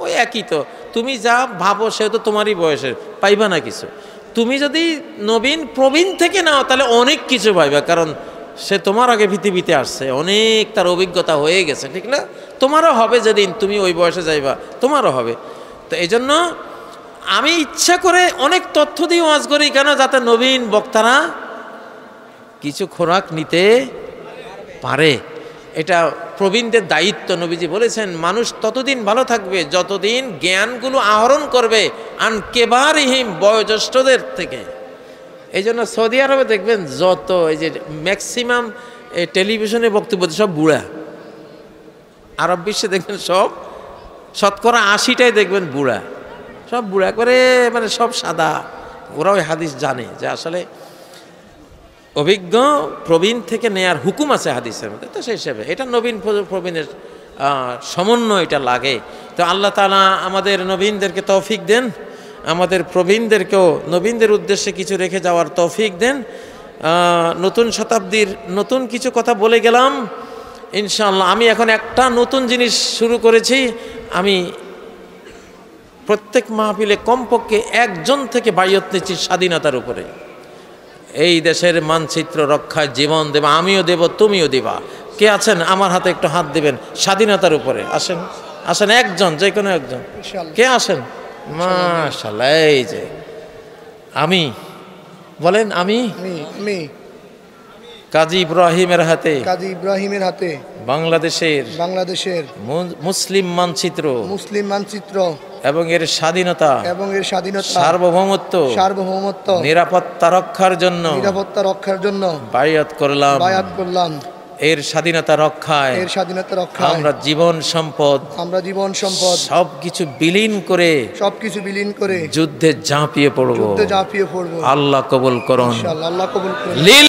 ওই একই তো। তুমি যা ভাবো সে তো তোমারই বয়সের, পাইবা না কিছু। তুমি যদি প্রবীণ থেকে নাও তাহলে অনেক কিছু পাইবা, কারণ সে তোমার আগে পৃথিবীতে আসছে, অনেক তার অভিজ্ঞতা হয়ে গেছে, ঠিক না? তোমারও হবে যেদিন তুমি ওই বয়সে যাইবা, তোমারও হবে। তো এই জন্য আমি ইচ্ছা করে অনেক তথ্য দিয়ে ওয়াজ করি, কেন? যাতে নবীন বক্তারা কিছু খোরাক নিতে পারে। এটা প্রবীণদের দায়িত্ব। নবীজি বলেছেন মানুষ ততদিন ভালো থাকবে যতদিন জ্ঞানগুলো আহরণ করবে আন কেবারিহিম, বয়োজ্যেষ্ঠদের থেকে। এই জন্য সৌদি আরবে দেখবেন যত এই যে ম্যাক্সিমাম টেলিভিশনে বক্তব্য সব বুড়া। আরব বিশ্বে দেখবেন সব শতকরা 80টাই দেখবেন বুড়া, সব বুড়া করে, মানে সব সাদা। ওরা ওই হাদিস জানে যে আসলে অভিজ্ঞ প্রবীণ থেকে নেয়ার হুকুম আছে হাদিসের মধ্যে। তো সেই হিসেবে এটা নবীন প্রবীণের সমন্বয় এটা লাগে। তো আল্লাহ তাআলা আমাদের নবীনদেরকে তৌফিক দেন, আমাদের প্রবীণদেরকেও নবীনদের উদ্দেশ্যে কিছু রেখে যাওয়ার তৌফিক দেন। নতুন শতাব্দীর নতুন কিছু কথা বলে গেলাম ইনশাআল্লাহ। আমি এখন একটা নতুন জিনিস শুরু করেছি। আমি প্রত্যেক মাহফিলে কমপক্ষে একজন থেকে বায়ত নিচ্ছি স্বাধীনতার উপরে। এই দেশের মানচিত্র রক্ষায় জীবন দেব, আমিও দেব, তুমিও দিবা। কে আছেন আমার হাতে একটু হাত দিবেন স্বাধীনতার উপরে? আসেন আসেন, একজন, যে কোনো একজন, কে আসেন? মাশাআল্লাহ। এই যে আমি, বলেন আমি কাজী ইব্রাহিমের হাতে, কাজী ইব্রাহিমের হাতে বাংলাদেশের মুসলিম মানচিত্র এবং এর স্বাধীনতা সার্বভৌমত্ব নিরাপত্তা রক্ষার জন্য বায়াত করলাম। এর স্বাধীনতা রক্ষায় আমরা জীবন সম্পদ সবকিছু বিলীন করে যুদ্ধে ঝাঁপিয়ে পড়ব। আল্লাহ কবুল করুন।